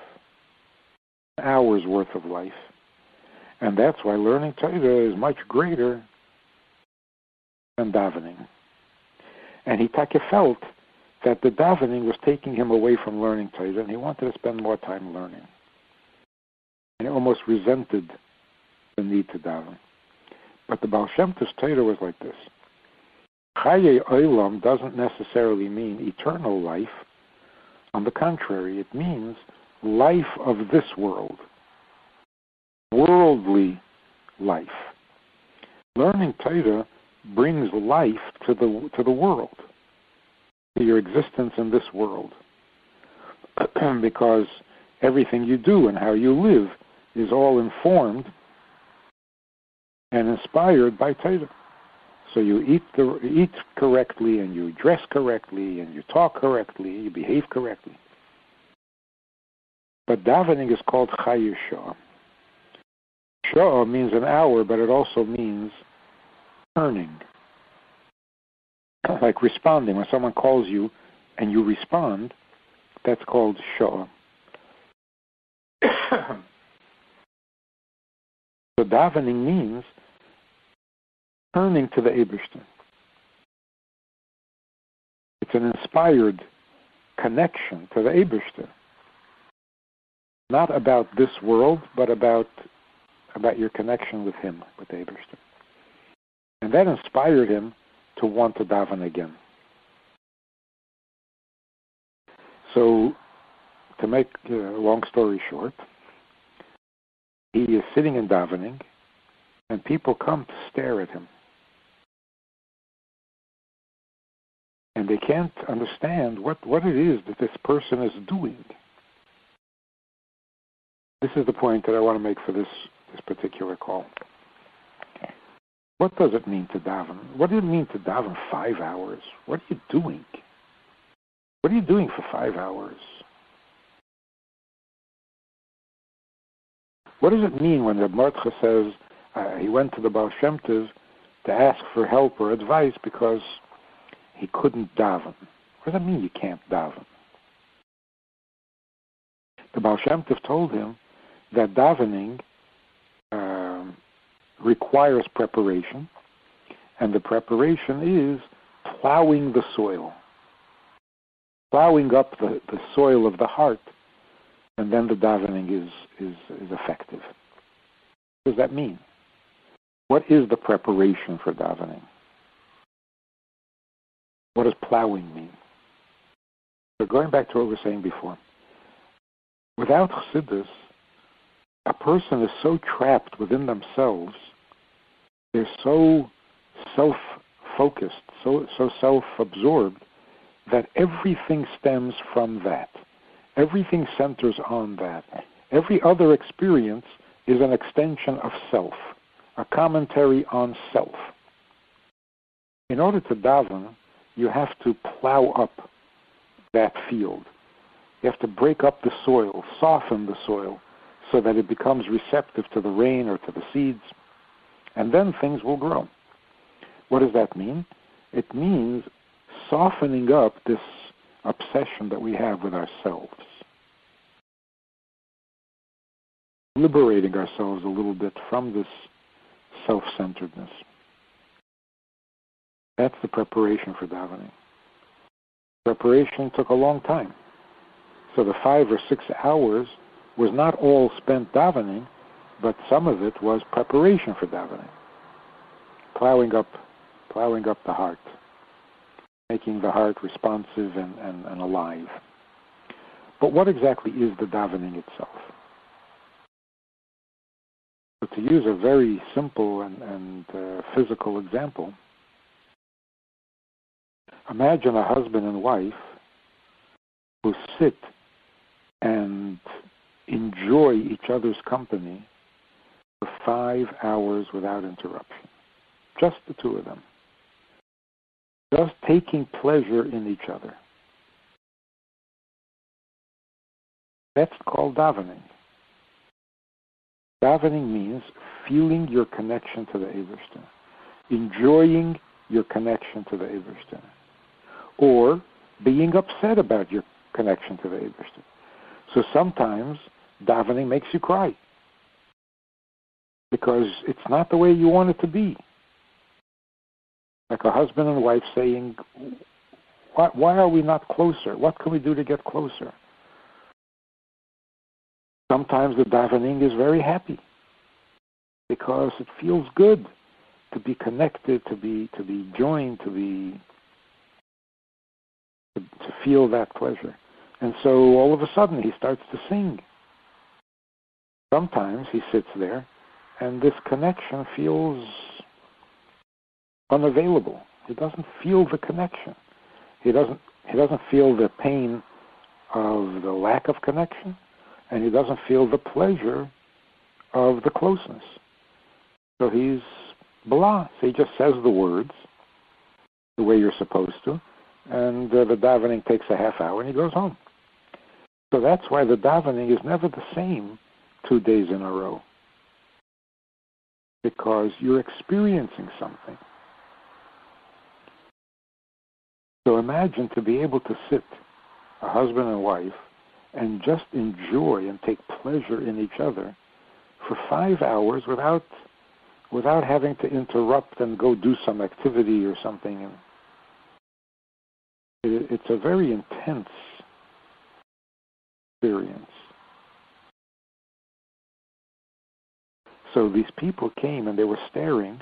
an hour's worth of life. And that's why learning Torah is much greater than davening. And he felt that the davening was taking him away from learning Torah, and he wanted to spend more time learning. And he almost resented the need to daven. But the Baal Shem Tov's Torah was like this. Chaye Olam doesn't necessarily mean eternal life. On the contrary, it means life of this world, worldly life. Learning Torah brings life to the world, to your existence in this world, because everything you do and how you live is all informed and inspired by Torah. So you eat correctly, and you dress correctly, and you talk correctly, you behave correctly. But davening is called Chaye Shah. Shah means an hour, but it also means turning. Like responding. When someone calls you and you respond, that's called Shah. So davening means turning to the Eibishter. It's an inspired connection to the Eibishter. Not about this world, but about your connection with him, with the Eibishter. And that inspired him to want to daven again. So, to make a long story short, he is sitting in davening, and people come to stare at him. And they can't understand what it is that this person is doing. This is the point that I want to make for this particular call. What does it mean to daven? What does it mean to daven 5 hours? What are you doing? What are you doing for 5 hours? What does it mean when the Mordcha says he went to the Baal Shem Tov to ask for help or advice because he couldn't daven? What does that mean you can't daven? The Baal Shem Tov told him that davening requires preparation, and the preparation is plowing the soil, plowing up the soil of the heart, and then the davening is effective. What does that mean? What is the preparation for davening? What does plowing mean? So going back to what we were saying before, without Chassidus, a person is so trapped within themselves, they're so self-focused, so self-absorbed, that everything stems from that. Everything centers on that. Every other experience is an extension of self, a commentary on self. In order to daven, you have to plow up that field. You have to break up the soil, soften the soil, so that it becomes receptive to the rain or to the seeds, and then things will grow. What does that mean? It means softening up this obsession that we have with ourselves, liberating ourselves a little bit from this self-centeredness. That's the preparation for davening. Preparation took a long time. So the 5 or 6 hours was not all spent davening, but some of it was preparation for davening. Plowing up the heart, making the heart responsive and alive. But what exactly is the davening itself? So to use a very simple and physical example, imagine a husband and wife who sit and enjoy each other's company for 5 hours without interruption. Just the two of them. Just taking pleasure in each other. That's called davening. Davening means feeling your connection to the Eibishter, enjoying your connection to the Eibishter, or being upset about your connection to the Eibishter. So sometimes davening makes you cry because it's not the way you want it to be. Like a husband and wife saying, why are we not closer? What can we do to get closer? Sometimes the davening is very happy because it feels good to be connected, to be joined, to feel that pleasure. And so all of a sudden he starts to sing. Sometimes he sits there and this connection feels unavailable. He doesn't feel the connection. He doesn't feel the pain of the lack of connection, and he doesn't feel the pleasure of the closeness. So he's blah. So he just says the words the way you're supposed to, and the davening takes a half hour and he goes home. So that's why the davening is never the same 2 days in a row, because you're experiencing something. So imagine to be able to sit, a husband and wife, and just enjoy and take pleasure in each other for 5 hours without having to interrupt and go do some activity or something. It's a very intense experience. So these people came and they were staring,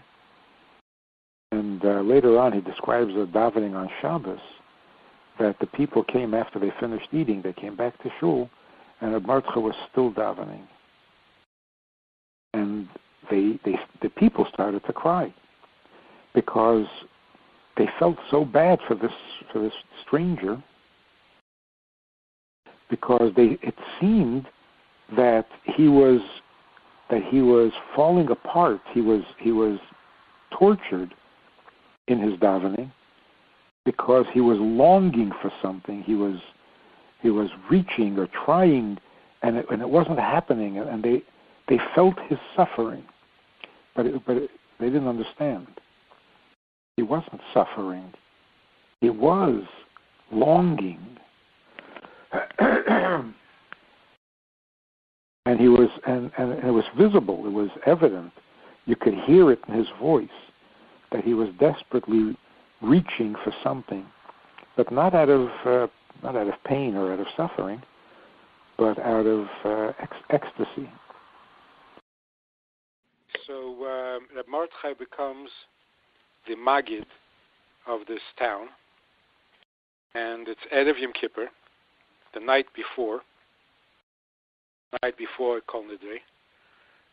and later on he describes the davening on Shabbos, that the people came after they finished eating, they came back to shul, and the Mordcha was still davening. And the people started to cry because they felt so bad for this stranger, because it seemed that he was falling apart. He was tortured in his davening because he was longing for something. He was reaching or trying, and it wasn't happening. And they felt his suffering, but they didn't understand. He wasn't suffering. He was longing, and he was, and it was visible. It was evident. You could hear it in his voice that he was desperately reaching for something, but not out of pain or out of suffering, but out of ecstasy. So Reb Mordechai becomes the Maggid of this town, and it's Erev Yom Kippur, the night before Kol Nidrei,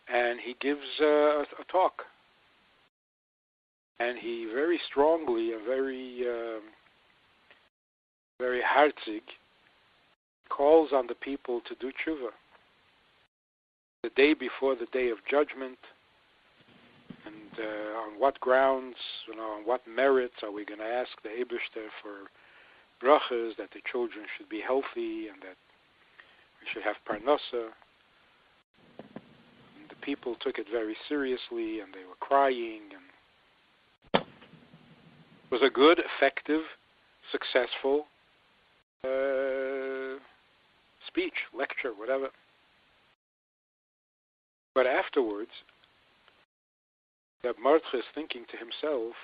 and he gives a talk, and he very strongly and very herzig calls on the people to do tshuva. The day before the day of judgment, and on what grounds, on what merits are we going to ask the Eibishter for brachas, that the children should be healthy and that we should have parnasa. And the people took it very seriously, and they were crying, and it was a good, effective, successful speech, lecture, whatever. But afterwards, Reb Mordechai is thinking to himself,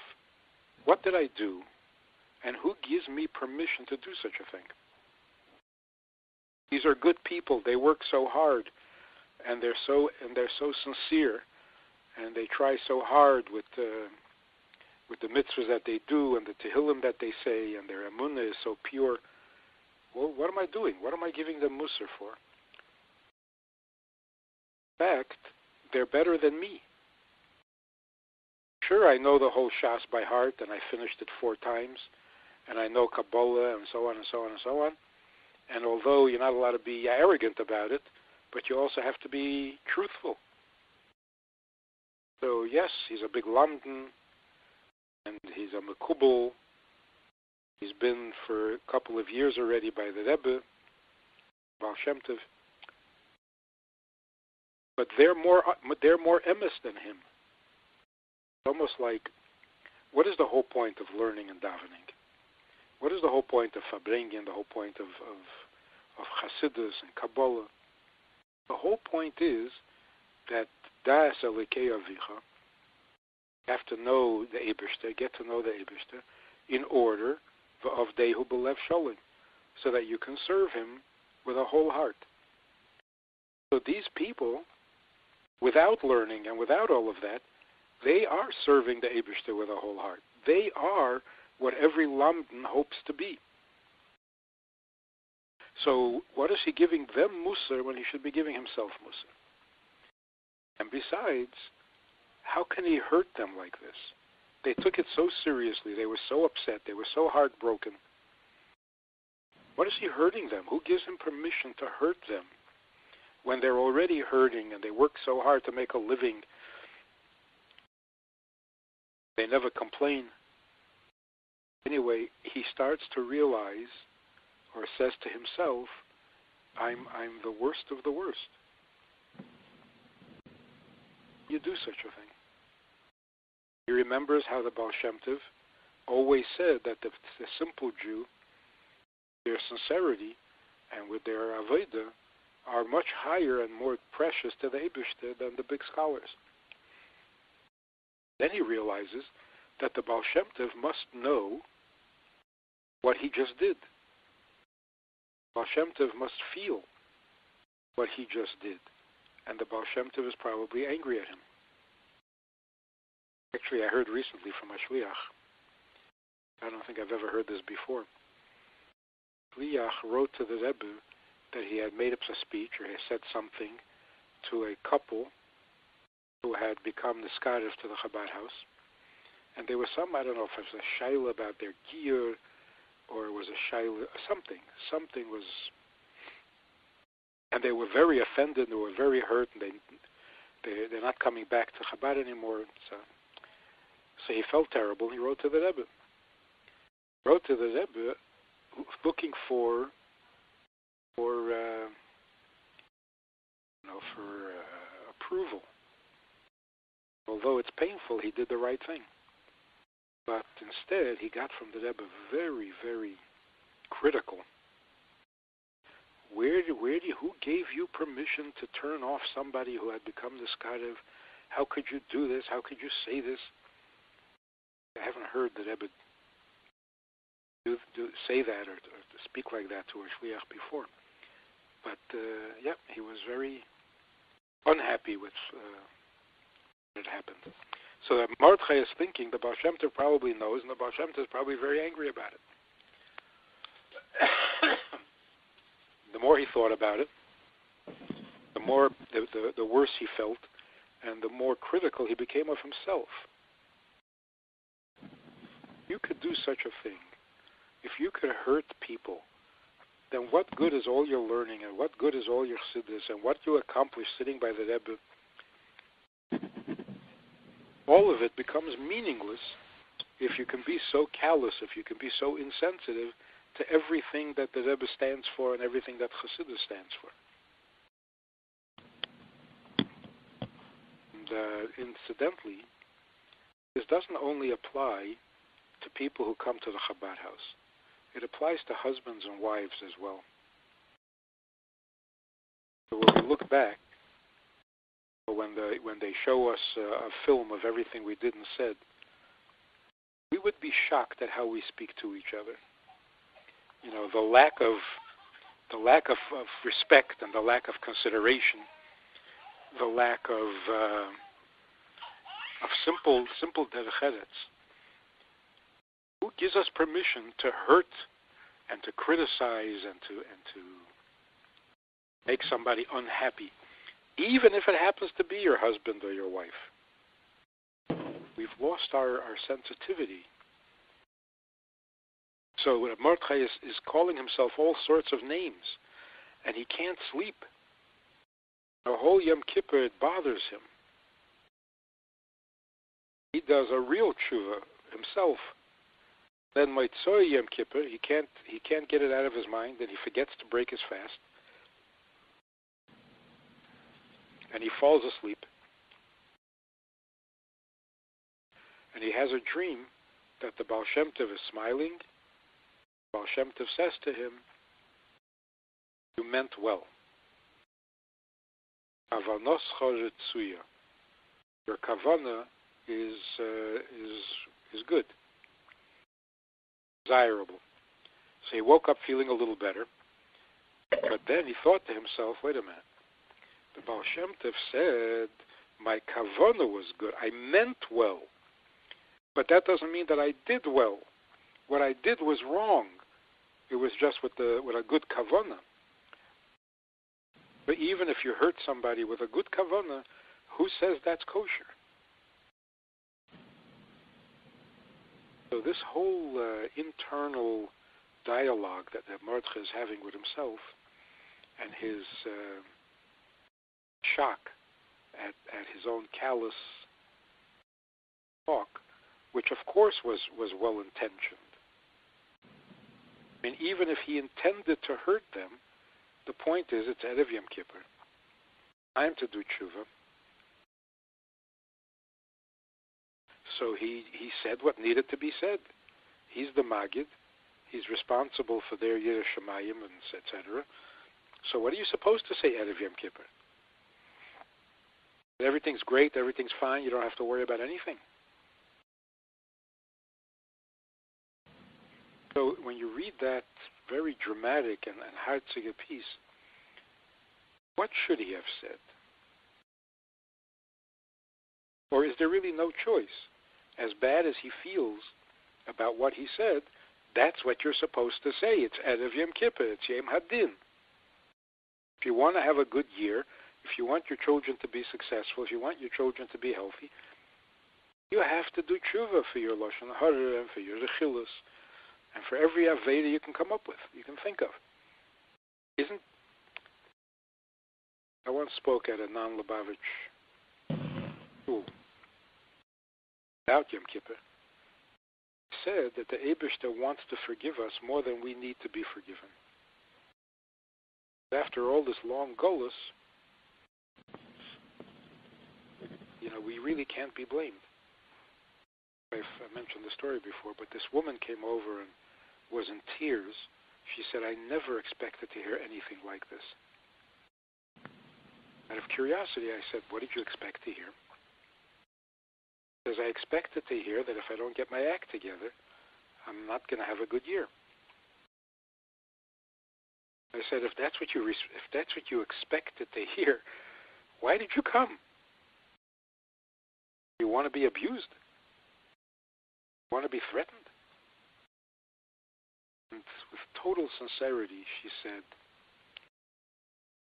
what did I do, and who gives me permission to do such a thing? These are good people. They work so hard, and they're so sincere, and they try so hard with the mitzvahs that they do and the tehillim that they say, and their emunah is so pure. Well, what am I doing? What am I giving them musar for? In fact, they're better than me. Sure, I know the whole Shas by heart, and I finished it 4 times, and I know Kabbalah, and so on and so on and so on. And although you're not allowed to be arrogant about it, but you also have to be truthful. So yes, he's a big lamdan, and he's a mekubal. He's been for a couple of years already by the Rebbe, Baal Shem Tov. But they're more emes than him. It's almost like, what is the whole point of learning and davening? What is the whole point of Fabrengen, the whole point of Chassidus and Kabbalah? The whole point is that Das Elikei Avicha, you have to know the Eibishter, get to know the Eibishter, in order of Dehu Belev Sholim, so that you can serve him with a whole heart. So these people, without learning and without all of that, they are serving the Eibishter with a whole heart. They are what every lamdan hopes to be. So what is he giving them musar when he should be giving himself musar? And besides, how can he hurt them like this? They took it so seriously. They were so upset. They were so heartbroken. What is he hurting them? Who gives him permission to hurt them when they're already hurting and they work so hard to make a living? They never complain. Anyway, he starts to realize, or says to himself, I'm the worst of the worst. You do such a thing. He remembers how the Baal Shem Tov always said that the simple Jew, their sincerity and with their avodah, are much higher and more precious to the Eibishter than the big scholars. Then he realizes that the Baal Shem Tov must know what he just did. Baal Shem Tov must feel what he just did. And the Baal Shem Tov is probably angry at him. Actually, I heard recently from a shliach. I don't think I've ever heard this before. Shliach wrote to the Rebbe that he had made up a speech, or he said something to a couple who had become the Niskarev to the Chabad house. And there was some, I don't know if it was a shaila about their gear, or it was a shaila, something. Something was... And they were very offended, they were very hurt, and they're not coming back to Chabad anymore. So he felt terrible, he wrote to the Rebbe. wrote to the Rebbe looking for approval. Although it's painful, he did the right thing. But instead, he got from the Rebbe very, very critical. Who gave you permission to turn off somebody who had become the Skarev? How could you do this? How could you say this? I haven't heard the Rebbe say that or to speak like that to a shliach before. But he was very unhappy with what had happened. So that Mordechai is thinking the Baal Shem Tov probably knows, and the Baal Shem Tov is probably very angry about it. The more he thought about it, the more the worse he felt, and the more critical he became of himself. You could do such a thing. If you could hurt people, then what good is all your learning, and what good is all your chassidus, and what you accomplish sitting by the Rebbe? All of it becomes meaningless if you can be so callous, if you can be so insensitive to everything that the Rebbe stands for and everything that Chassidus stands for. And incidentally, this doesn't only apply to people who come to the Chabad house. It applies to husbands and wives as well. So when we look back, when they show us a film of everything we did and said, we would be shocked at how we speak to each other. You know, the lack of respect and the lack of consideration, the lack of simple derech. Who gives us permission to hurt and to criticize and to make somebody unhappy, even if it happens to be your husband or your wife? We've lost our sensitivity. So Mordechai is calling himself all sorts of names, and he can't sleep. The whole Yom Kippur, it bothers him. He does a real tshuva himself. Then Motzei Yom Kippur, he can't get it out of his mind, and he forgets to break his fast, and he falls asleep, and he has a dream that the Baal Shem Tov is smiling. Baal Shem Tov says to him, "You meant well. Kavanoscha retzuya. Your kavana is good, desirable." So he woke up feeling a little better, but then he thought to himself, "Wait a minute. The Baal Shem Tov said my kavana was good. I meant well, but that doesn't mean that I did well. What I did was wrong. It was just with a good kavana. But even if you hurt somebody with a good kavana, who says that's kosher?" So this whole internal dialogue that Mordechai is having with himself, and his shock at his own callous talk, which of course was well-intentioned. I mean, even if he intended to hurt them, the point is it's Erev Yom Kippur. Time to do tshuva. So he said what needed to be said. He's the Magid. He's responsible for their Yiras Shamayim and etc. So what are you supposed to say Erev Yom Kippur? Everything's great, everything's fine, you don't have to worry about anything. So when you read that very dramatic and heartsiger piece, what should he have said? Or is there really no choice? As bad as he feels about what he said, that's what you're supposed to say. It's Erev Yom Kippur, it's Yom Hadin. If you want to have a good year, if you want your children to be successful, if you want your children to be healthy, you have to do tshuva for your Lashon Hara and for your Rechilus, and for every Aveda you can come up with, you can think of. I once spoke at a non-Lubavitch school about Yom Kippur. said that the Eibishter wants to forgive us more than we need to be forgiven. After all this long golus, we really can't be blamed. I mentioned the story before, but this woman came over and was in tears. She said, I never expected to hear anything like this. Out of curiosity, I said, what did you expect to hear? Because I expected to hear that if I don't get my act together, I'm not going to have a good year. I said, if that's what you expected to hear, why did you come? You want to be abused? You want to be threatened? And with total sincerity, she said,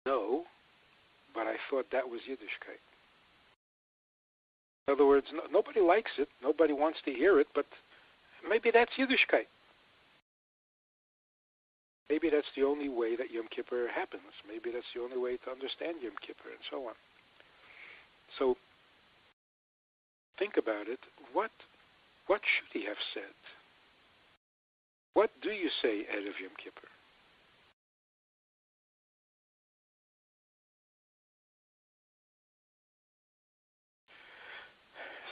no, but I thought that was Yiddishkeit. In other words, nobody likes it, nobody wants to hear it, but maybe that's Yiddishkeit. Maybe that's the only way that Yom Kippur happens. Maybe that's the only way to understand Yom Kippur, and so on. So, think about it. What should he have said? What do you say Erev Yom Kippur?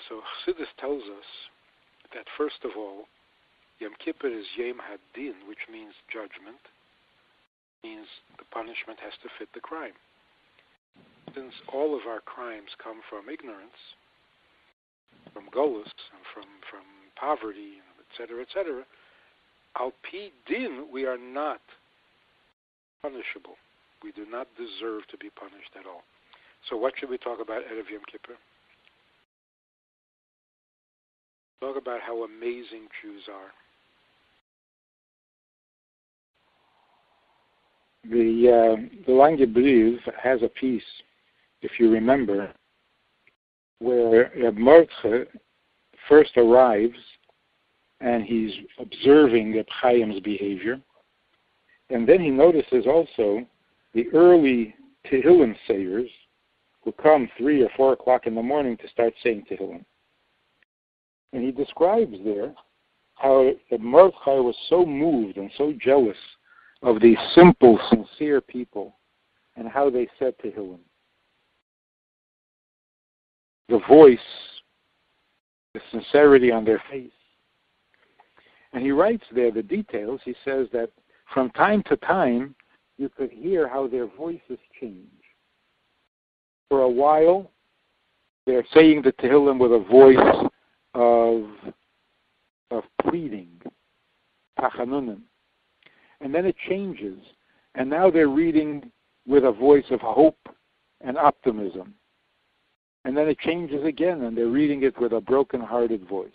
So Chassidus tells us that first of all, Yom Kippur is Yom Hadin, which means judgment, means the punishment has to fit the crime. Since all of our crimes come from ignorance, from golus, and from poverty, etc., al pi din, we are not punishable. We do not deserve to be punished at all. So what should we talk about Erev Yom Kippur? Talk about how amazing Jews are. The Lange Brief has a piece, if you remember, where Reb Mordechai first arrives and he's observing Reb Chaim's behavior, and then he notices also the early Tehillim sayers who come 3 or 4 o'clock in the morning to start saying Tehillim. And he describes there how Reb Mordechai was so moved and so jealous of these simple, sincere people and how they said Tehillim. The voice, the sincerity on their face. And he writes there the details. He says that from time to time, you could hear how their voices change. For a while, they're saying the Tehillim with a voice of pleading, tachanunim. And then it changes. And now they're reading with a voice of hope and optimism. And then it changes again, and they're reading it with a broken-hearted voice,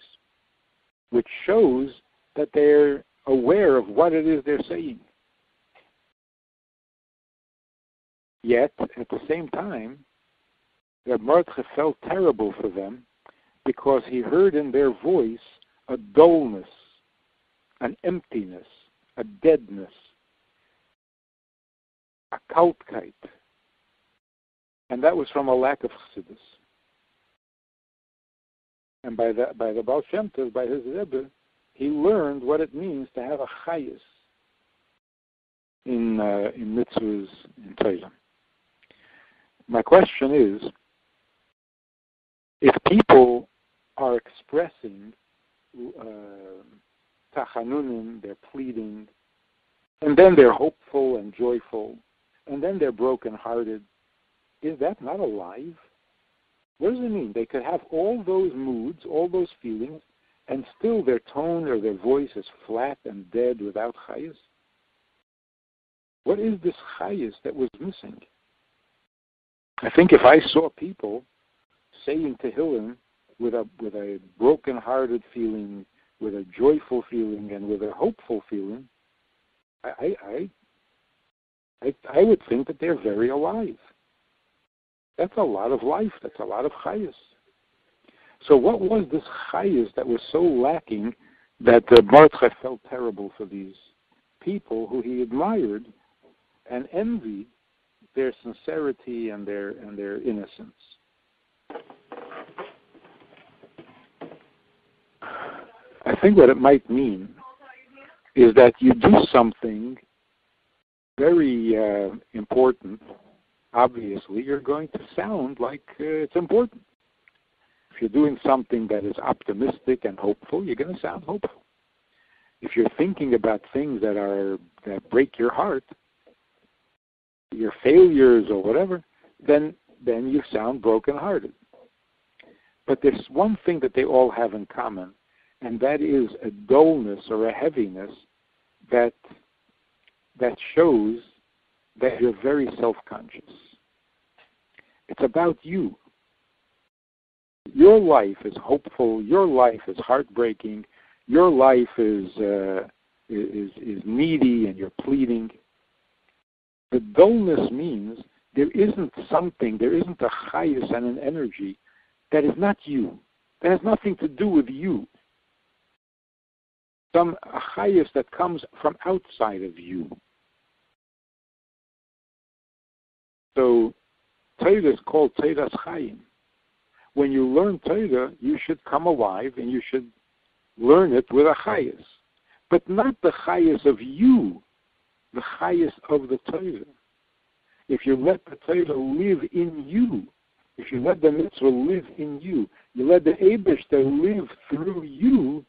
which shows that they're aware of what it is they're saying. Yet, at the same time, Reb Mordechai felt terrible for them because he heard in their voice a dullness, an emptiness, a deadness, a kaltkeit. And that was from a lack of chassidus. And by the Baal Shem Tov, by his Rebbe, he learned what it means to have a chayis in mitzvahs, in Torah. My question is, if people are expressing tachanunim, they're pleading, and then they're hopeful and joyful, and then they're broken-hearted, is that not alive? What does it mean? They could have all those moods, all those feelings, and still their tone or their voice is flat and dead without chayis? What is this chayis that was missing? I think if I saw people saying Tehillim with a broken-hearted feeling, with a joyful feeling, and with a hopeful feeling, I would think that they're very alive. That's a lot of life. That's a lot of chayis. So what was this chayis that was so lacking that Mordechai felt terrible for these people who he admired and envied their sincerity and their innocence? I think what it might mean is that you do something very important. Obviously, you're going to sound like it's important. If you're doing something that is optimistic and hopeful, you're going to sound hopeful. If you're thinking about things that break your heart, your failures or whatever, then you sound brokenhearted. But there's one thing that they all have in common, and that is a dullness or a heaviness that shows that you're very self-conscious. It's about you. Your life is hopeful. Your life is heartbreaking. Your life is needy, and you're pleading. The dullness means there isn't a chayus and an energy that is not you. That has nothing to do with you. A chayus that comes from outside of you. So Torah is called Torah's Chayim. When you learn Torah, you should come alive and you should learn it with a chayus. But not the chayus of you, the chayus of the Torah. If you let the Torah live in you, if you let the mitzvah live in you, you let the Eibishter live through you,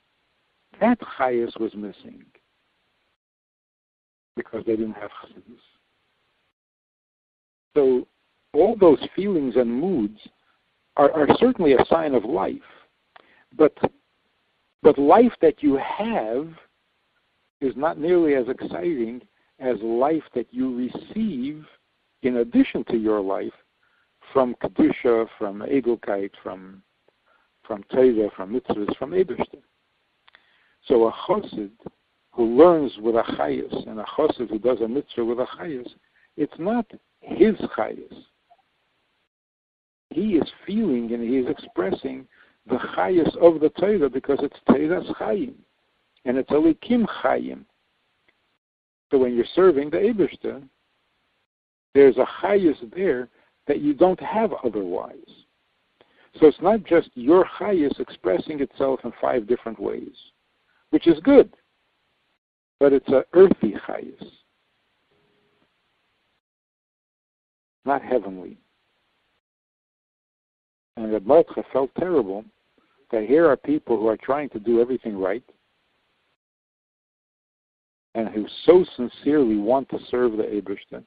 that chayus was missing. Because they didn't have chassidus. So all those feelings and moods are certainly a sign of life. But life that you have is not nearly as exciting as life that you receive in addition to your life from Kedusha, from Edelkeit, from Torah, from mitzvahs, from Eibishter. So a chassid who learns with a chayus and a chassid who does a mitzvah with a chayus, it's not his chayus. He is feeling and he is expressing the chayus of the Torah because it's Torah's chayim. And it's Elikim chayim. So when you're serving the Eibishter, there's a chayus there that you don't have otherwise. So it's not just your chayus expressing itself in 5 different ways, which is good, but it's an earthy chayus, not heavenly. And Reb Mordechai felt terrible that here are people who are trying to do everything right and who so sincerely want to serve the Eibishter,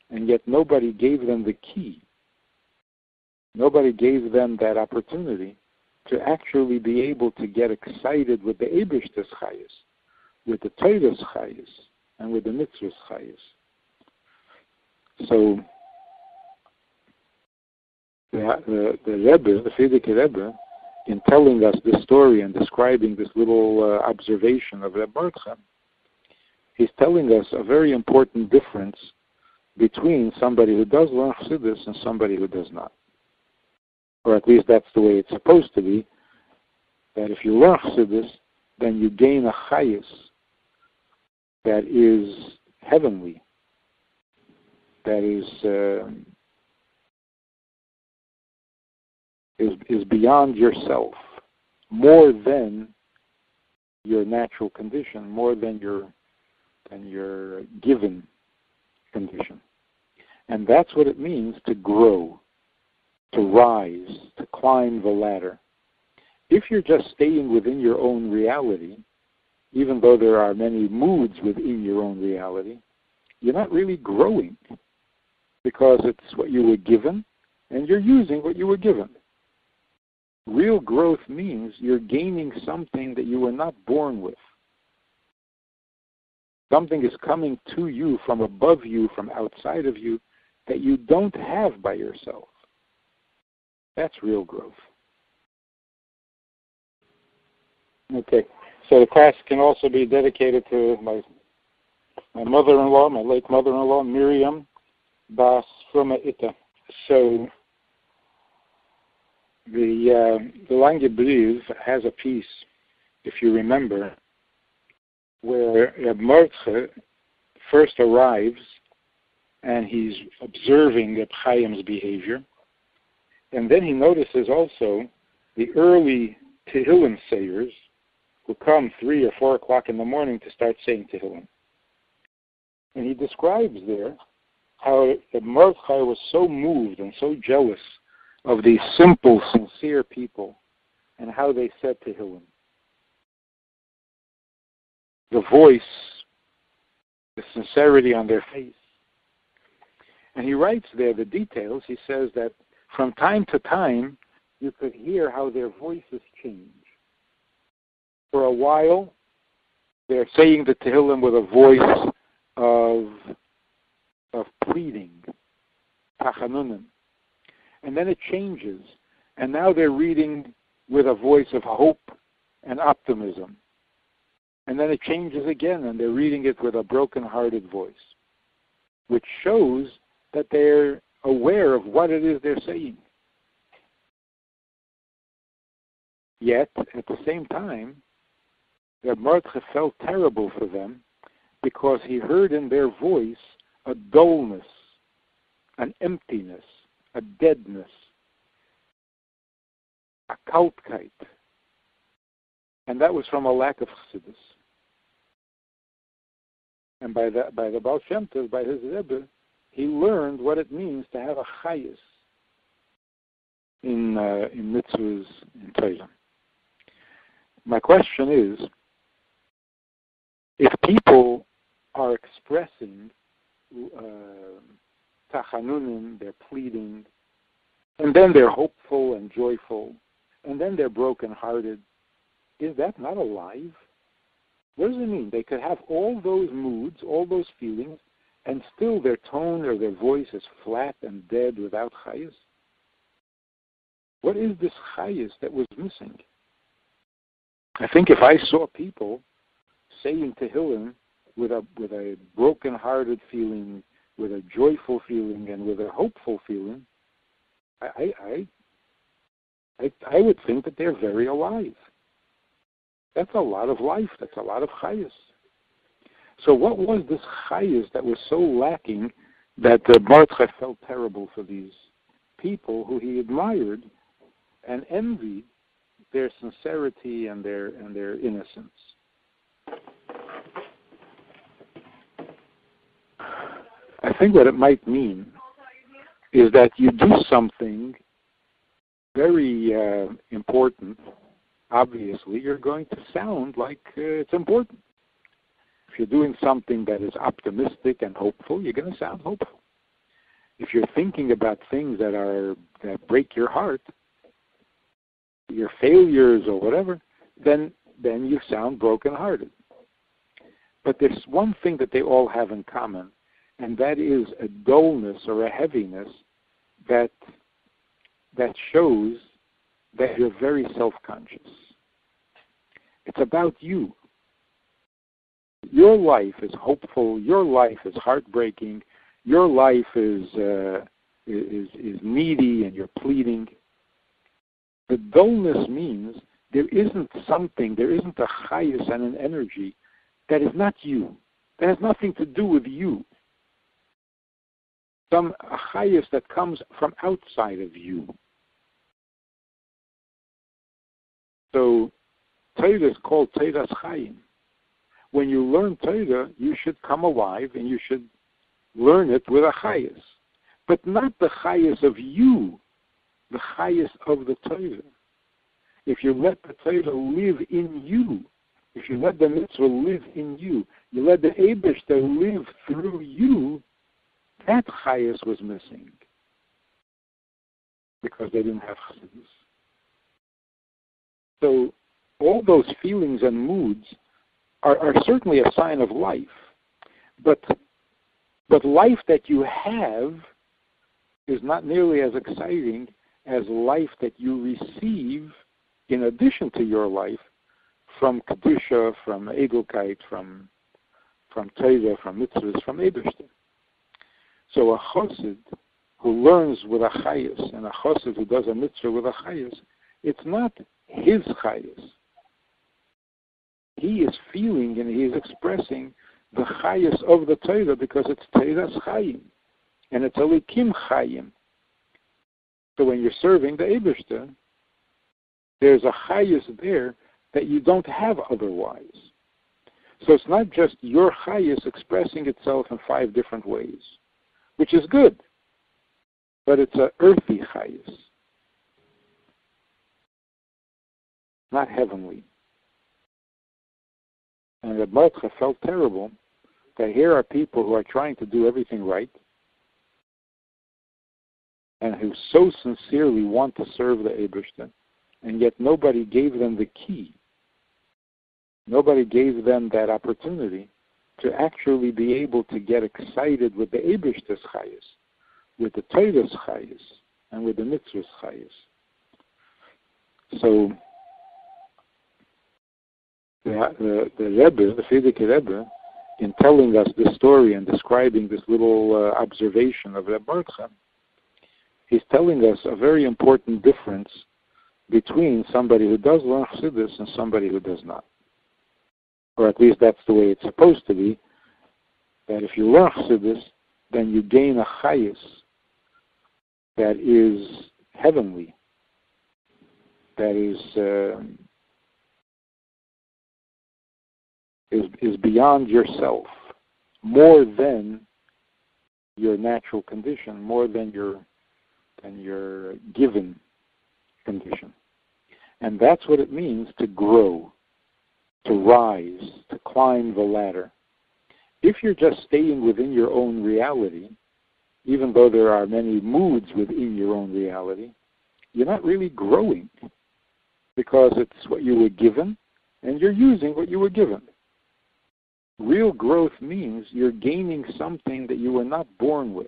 and yet nobody gave them the key. Nobody gave them that opportunity to actually be able to get excited with the Eibishter's chayus, with the Torah's chayus, and with the mitzvah's chayus. So the Rebbe, the Frierdiker Rebbe, in telling us this story and describing this little observation of Reb Mordechai, he's telling us a very important difference between somebody who does learn Chassidus and somebody who does not. Or at least that's the way it's supposed to be, that if you learn Chassidus, then you gain a chayus that is heavenly, that is beyond yourself, more than your natural condition, more than your given condition. And that's what it means to grow, to rise, to climb the ladder. If you're just staying within your own reality, even though there are many moods within your own reality, you're not really growing because it's what you were given and you're using what you were given. Real growth means you're gaining something that you were not born with. Something is coming to you from above you, from outside of you, that you don't have by yourself. That's real growth. Okay, so the class can also be dedicated to my mother-in-law, my late mother-in-law, Miriam Bas Fruma Ita. So the Lange Brief has a piece, if you remember, where Reb Mordechai first arrives and he's observing Reb Chaim's behavior, and then he notices also the early Tehillim sayers who come 3 or 4 o'clock in the morning to start saying Tehillim. And he describes there how that Mordechai was so moved and so jealous of these simple, sincere people and how they said Tehillim. The voice, the sincerity on their face. And he writes there the details. He says that from time to time, you could hear how their voices change. For a while, they're saying the Tehillim with a voice of pleading, tachanunim. And then it changes. And now they're reading with a voice of hope and optimism. And then it changes again, and they're reading it with a broken-hearted voice, which shows that they're aware of what it is they're saying. Yet, at the same time, that Mordechai felt terrible for them because he heard in their voice a dullness, an emptiness, a deadness, a kaltkeit. And that was from a lack of chassidus. And by the Baal Shem Tov, by his Rebbe, he learned what it means to have a chayis in mitzvahs, in Torah. My question is, if people are expressing tachanunim, they're pleading, and then they're hopeful and joyful, and then they're broken-hearted, is that not alive? What does it mean? They could have all those moods, all those feelings, and still their tone or their voice is flat and dead without chayis? What is this chayis that was missing? I think if I saw people saying Tehillim with a broken-hearted feeling, with a joyful feeling, and with a hopeful feeling, I would think that they're very alive. That's a lot of life. That's a lot of chayis. So what was this chayis that was so lacking that Mordechai felt terrible for these people who he admired and envied their sincerity and their innocence? I think what it might mean is that you do something very important. Obviously, you're going to sound like it's important. If you're doing something that is optimistic and hopeful, you're going to sound hopeful. If you're thinking about things that break your heart, your failures or whatever, then you sound broken-hearted. But there's one thing that they all have in common, and that is a dullness or a heaviness that shows that you're very self-conscious. It's about you. Your life is hopeful. Your life is heartbreaking. Your life is needy, and you're pleading. The dullness means there isn't a chayis and an energy that is not you. That has nothing to do with you. A chayis that comes from outside of you. So, Torah is called Torah's Chayim. When you learn Torah, you should come alive and you should learn it with a chayis. But not the chayis of you, the chayis of the Torah. If you let the Torah live in you, if you let the mitzvah live in you, you let the Eibishter live through you, that chayis was missing. Because they didn't have chassidus. So all those feelings and moods are certainly a sign of life. But life that you have is not nearly as exciting as life that you receive in addition to your life from Kedusha, from Edelkeit, from Torah, from mitzvahs, from Eibishter. So a chassid who learns with a chayis and a chassid who does a mitzvah with a chayis, it's not his chayis. He is feeling and he is expressing the chayis of the Torah because it's Torah's chayim. And it's Elikim chayim. So when you're serving the Eibishter, there's a chayis there that you don't have otherwise. So it's not just your chayus expressing itself in 5 different ways, which is good, but it's an earthy chayus, not heavenly. And Reb Mordechai felt terrible that here are people who are trying to do everything right and who so sincerely want to serve the Eibishter, and yet nobody gave them the key. Nobody gave them that opportunity to actually be able to get excited with the Eibishter's chayus, with the Torah's chayus, and with the mitzvah's chayus. So the Rebbe, the Frierdiker Rebbe, in telling us this story and describing this little observation of Reb Mordechai, he's telling us a very important difference between somebody who does learn Chassidus and somebody who does not. Or at least that's the way it's supposed to be, that if you learn Chassidus, then you gain a chayus that is heavenly, that is beyond yourself, more than your natural condition, more than your given condition. And that's what it means to grow, to rise, to climb the ladder. If you're just staying within your own reality, even though there are many moods within your own reality, you're not really growing, because it's what you were given and you're using what you were given. Real growth means you're gaining something that you were not born with.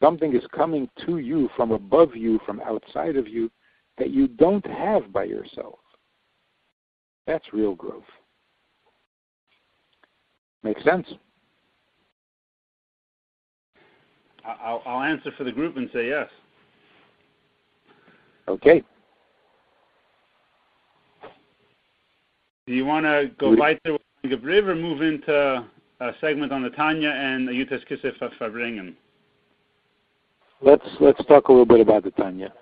Something is coming to you from above you, from outside of you, that you don't have by yourself. That's real growth. Make sense? I'll answer for the group and say yes. Okay. Do you want to go weiter with Gebriv or move into a segment on the Tanya and Yutas Kisef Verbringen? Let's talk a little bit about the Tanya.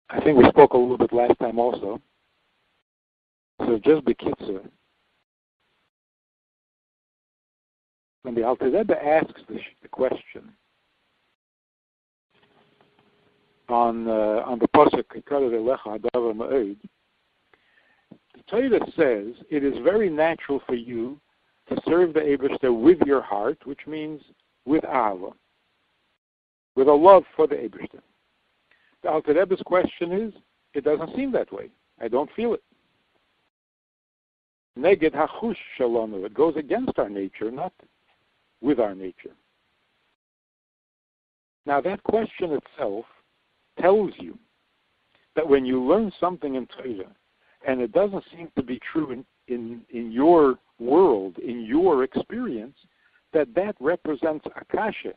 I think we spoke a little bit last time also. So just bekitzer. When the Alter Rebbe asks the question on the pasuk Kikar Elecha Hadavar Ma'od, the Torah says it is very natural for you to serve the Eibishter with your heart, which means with Ava, with a love for the Eibishter. The Alter Rebbe's question is, it doesn't seem that way. I don't feel it. Neged hachush shalom, it goes against our nature, not with our nature. Now that question itself tells you that when you learn something in Torah and it doesn't seem to be true in your world, in your experience, that represents a kasha.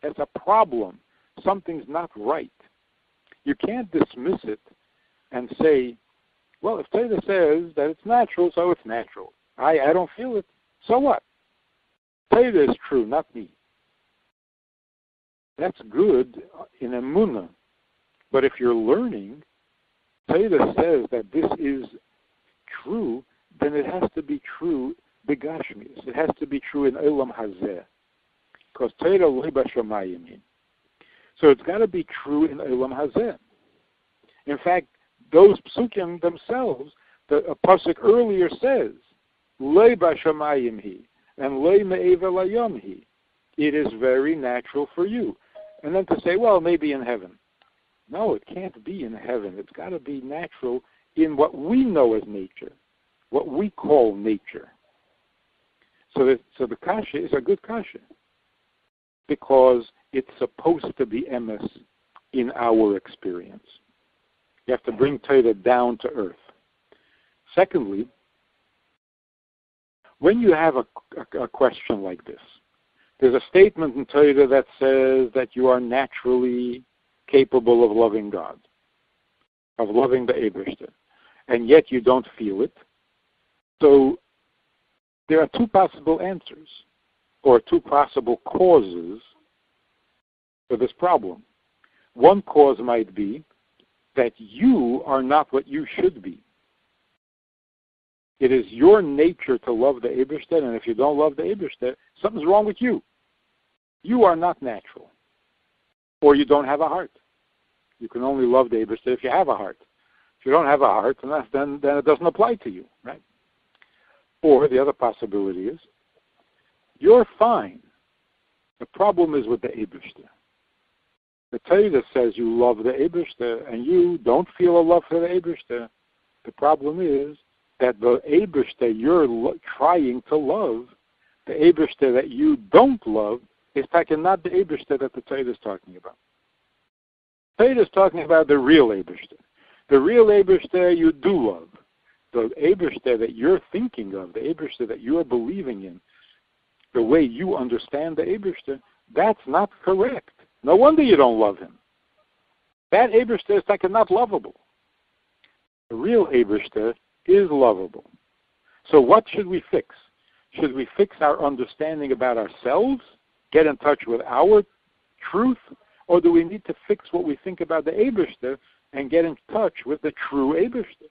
That's a problem. Something's not right. You can't dismiss it and say, well, if Torah says that it's natural, so it's natural. I don't feel it. So what? Torah is true, not me. That's good in emunah. But if you're learning, Torah says that this is true, then it has to be true begashmius. It has to be true in olam hazeh. Because Torah lo b'shamayim. So it's got to be true in olam hazeh. In fact, those psukim themselves, the pasuk earlier says, lo b'shamayim hi, and lo me'eva layom hi. It is very natural for you. And then to say, well, maybe in heaven. No, it can't be in heaven. It's got to be natural in what we know as nature, what we call nature. So the kasha is a good kasha because it's supposed to be emes in our experience. You have to bring Torah down to earth. Secondly, when you have a question like this, there's a statement in Torah that says that you are naturally capable of loving God, of loving the Eibishter, and yet you don't feel it. So there are two possible answers, or two possible causes for this problem. One cause might be that you are not what you should be. It is your nature to love the Eibishter, and if you don't love the Eibishter, something's wrong with you. You are not natural, or you don't have a heart. You can only love the Eibishter if you have a heart. If you don't have a heart, then it doesn't apply to you, right? Or the other possibility is, you're fine. The problem is with the Eibishter. The Torah says you love the Eibishter, and you don't feel a love for the Eibishter. The problem is that the Eibishter you're trying to love, the Eibishter that you don't love, is not the Eibishter that the Torah is talking about. Torah is talking about the real Eibishter. The real Eibishter you do love. The Eibishter that you're thinking of, the Eibishter that you're believing in, the way you understand the Eibishter, that's not correct. No wonder you don't love him. That Eibishter is not lovable. The real Eibishter is lovable. So what should we fix? Should we fix our understanding about ourselves, get in touch with our truth, or do we need to fix what we think about the Eibishter and get in touch with the true Eibishter?